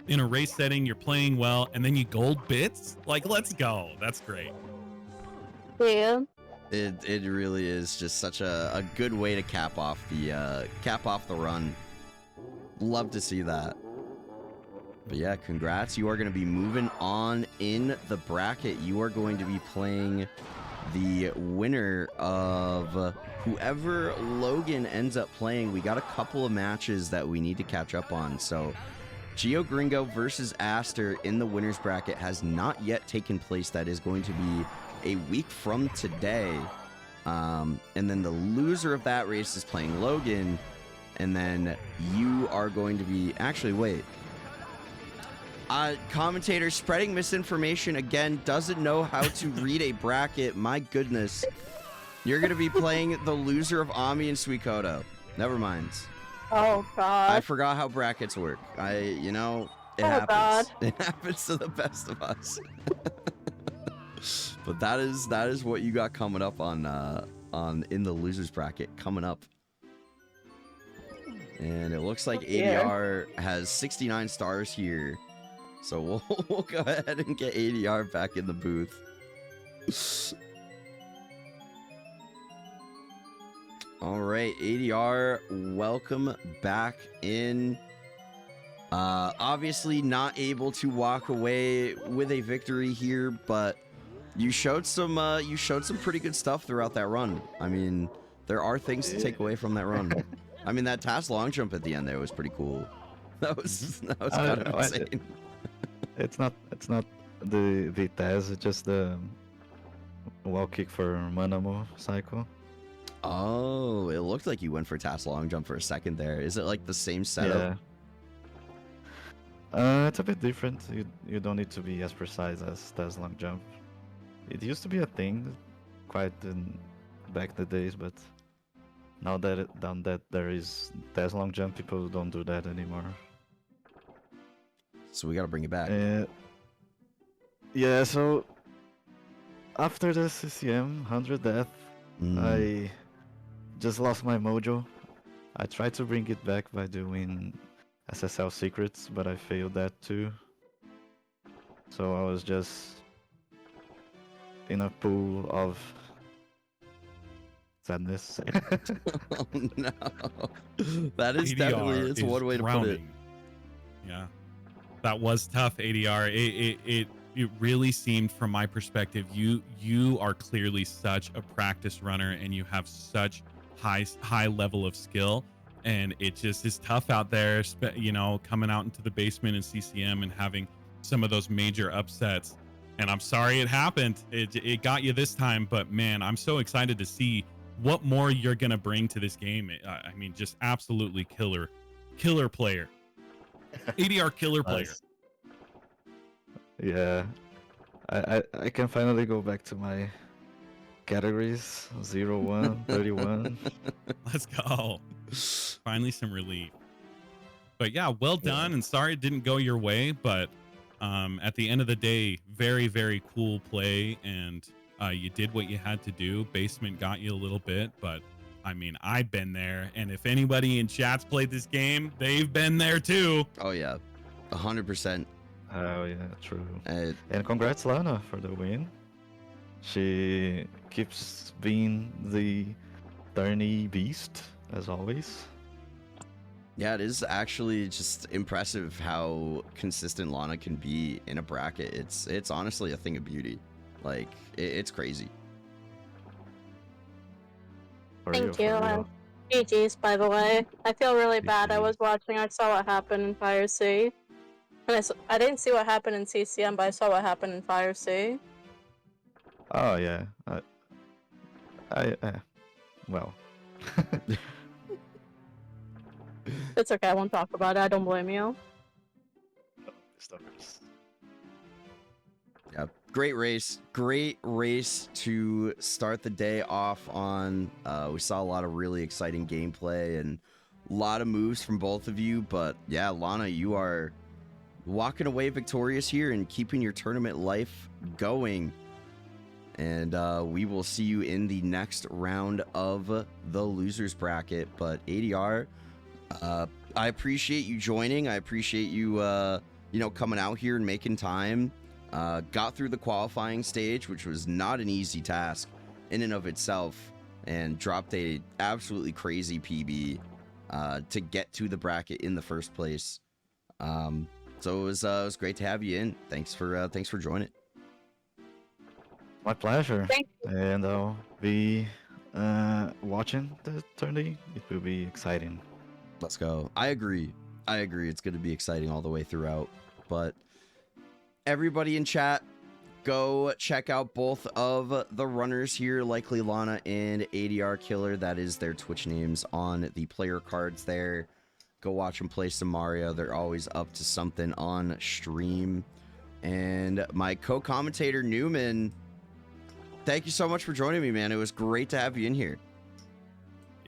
in a race setting, you're playing well and then you gold bits. Like, let's go. That's great. Yeah. It really is just such a good way to cap off the run. Love to see that. But yeah, congrats. You are going to be moving on in the bracket. You are going to be playing the winner of whoever Logan ends up playing. We got a couple of matches that we need to catch up on. So Geo Gringo versus Aster in the winner's bracket has not yet taken place. That is going to be a week from today. And then the loser of that race is playing Logan. And then you are going to be... Actually, wait. Commentator spreading misinformation again, doesn't know how to read a bracket. My goodness. You're going to be playing the loser of Ami and Suikoto. Never mind. Oh god. I forgot how brackets work. It happens. God. It happens to the best of us. But that is what you got coming up on in the losers bracket coming up. And it looks like ADR has 69 stars here. So we'll go ahead and get ADR back in the booth. All right, ADR, welcome back in. Obviously not able to walk away with a victory here, but you showed some pretty good stuff throughout that run. I mean, there are things to take away from that run. I mean, that task long jump at the end there was pretty cool. That was kind of insane. It's not the task, it's just the wall kick for Manamo cycle. Oh, it looked like you went for task long jump for a second there. Is it like the same setup? Yeah. It's a bit different. You don't need to be as precise as task long jump. It used to be a thing, quite back in the days, but now that there is task long jump, people don't do that anymore. So we got to bring it back. Yeah. So after the CCM 100 death, I just lost my mojo. I tried to bring it back by doing SSL secrets, but I failed that too. So I was just in a pool of sadness. Oh no. That is ADR definitely, it's one way drowning. to put it. Yeah. That was tough, ADR. It really seemed, from my perspective, you are clearly such a practice runner and you have such high level of skill, and it just is tough out there, you know, coming out into the basement in CCM and having some of those major upsets. And I'm sorry it happened. It got you this time, but man, I'm so excited to see what more you're gonna bring to this game. I mean, just absolutely killer player. ADR killer player. Nice. Yeah, I can finally go back to my categories 0, 1, 31. Let's go. Finally some relief. But yeah, well done, and sorry it didn't go your way, but at the end of the day, very, very cool play, and you did what you had to do. Basement got you a little bit, but I mean, I've been there, and if anybody in chat's played this game, they've been there too. Oh yeah, 100%. Oh yeah, true. And congrats, Lana, for the win. She keeps being the turny beast as always. Yeah, it is actually just impressive how consistent Lana can be in a bracket. It's honestly a thing of beauty. Like it's crazy. Thank you. GG's, by the way. I feel really bad. I was watching. I saw what happened in Fire C. And I didn't see what happened in CCM, but I saw what happened in Fire C. Oh yeah. Well. It's okay. I won't talk about it. I don't blame you. Yeah, great race to start the day off on. We saw a lot of really exciting gameplay and a lot of moves from both of you, but yeah, Lana, you are walking away victorious here and keeping your tournament life going, and we will see you in the next round of the losers bracket. But ADR, I appreciate you joining. I appreciate you coming out here and making time. Got through the qualifying stage, which was not an easy task in and of itself, and dropped a absolutely crazy PB to get to the bracket in the first place. So it was great to have you in. Thanks for joining. My pleasure. Thank you. And I'll be watching the tourney. It will be exciting. Let's go. I agree. It's going to be exciting all the way throughout. But everybody in chat, go check out both of the runners here, LikelyLana and ADRki11er. That is their Twitch names on the player cards there. Go watch them play some Mario. They're always up to something on stream. And my co-commentator, Newman, thank you so much for joining me, man. It was great to have you in here.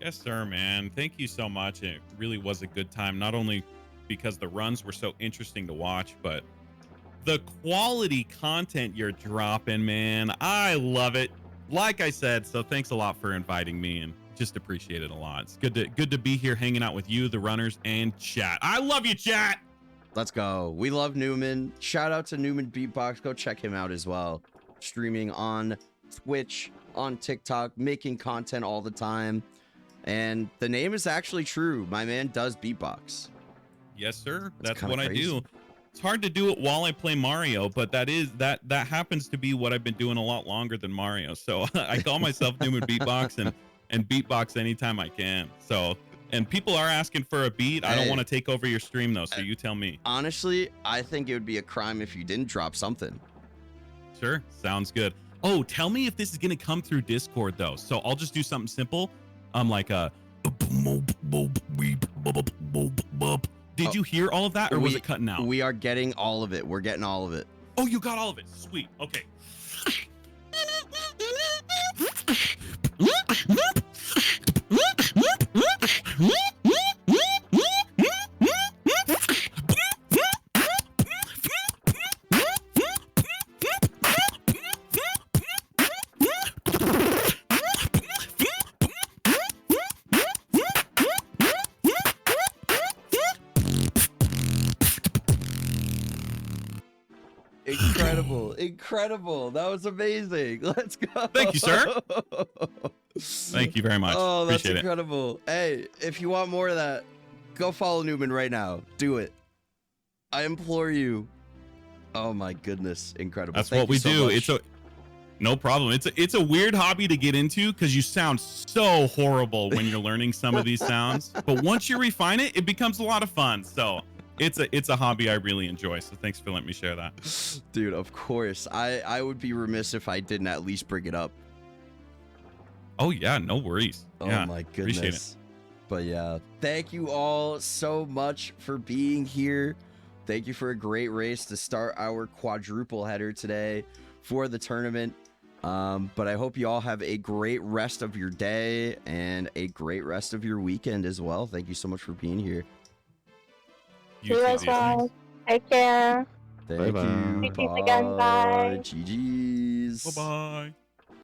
Yes, sir, man. Thank you so much. It really was a good time, not only because the runs were so interesting to watch, but the quality content you're dropping, man. I love it. Like I said, so thanks a lot for inviting me, and just appreciate it a lot. It's good to be here hanging out with you, the runners, and chat. I love you, chat. Let's go. We love Newman. Shout out to Newman Beatbox. Go check him out as well. Streaming on Twitch, on TikTok, making content all the time. And the name is actually true. My man does beatbox. Yes, sir. That's That's what crazy. I do. It's hard to do it while I play Mario, but that happens to be what I've been doing a lot longer than Mario. So I call myself Newman Beatbox and beatbox anytime I can. So, and people are asking for a beat. I don't want to take over your stream though, so you tell me. Honestly, I think it would be a crime if you didn't drop something. Sure, sounds good. Oh, tell me if this is gonna come through Discord though. So I'll just do something simple. Like a. Did you hear all of that, or was it cutting out? We are getting all of it. We're getting all of it. Oh, you got all of it. Sweet. Okay. Incredible. That was amazing. Let's go. Thank you, sir. Thank you very much. Oh, that's Appreciate incredible. Hey, if you want more of that, go follow Newman right now. Do it. I implore you. Oh my goodness. Incredible. That's Thank what we you so do. much. No problem. It's a weird hobby to get into because you sound so horrible when you're learning some of these sounds. But once you refine it, it becomes a lot of fun. So it's a hobby I really enjoy. So thanks for letting me share that. Dude, of course. I would be remiss if I didn't at least bring it up. Oh yeah, no worries. Oh Yeah, my appreciate it. goodness. But yeah, thank you all so much for being here. Thank you for a great race to start our quadruple header today for the tournament. But I hope you all have a great rest of your day and a great rest of your weekend as well. Thank you so much for being here. See you guys, guys. Take care. Thank Bye-bye. you. GG's again. Bye. GG's. Bye bye.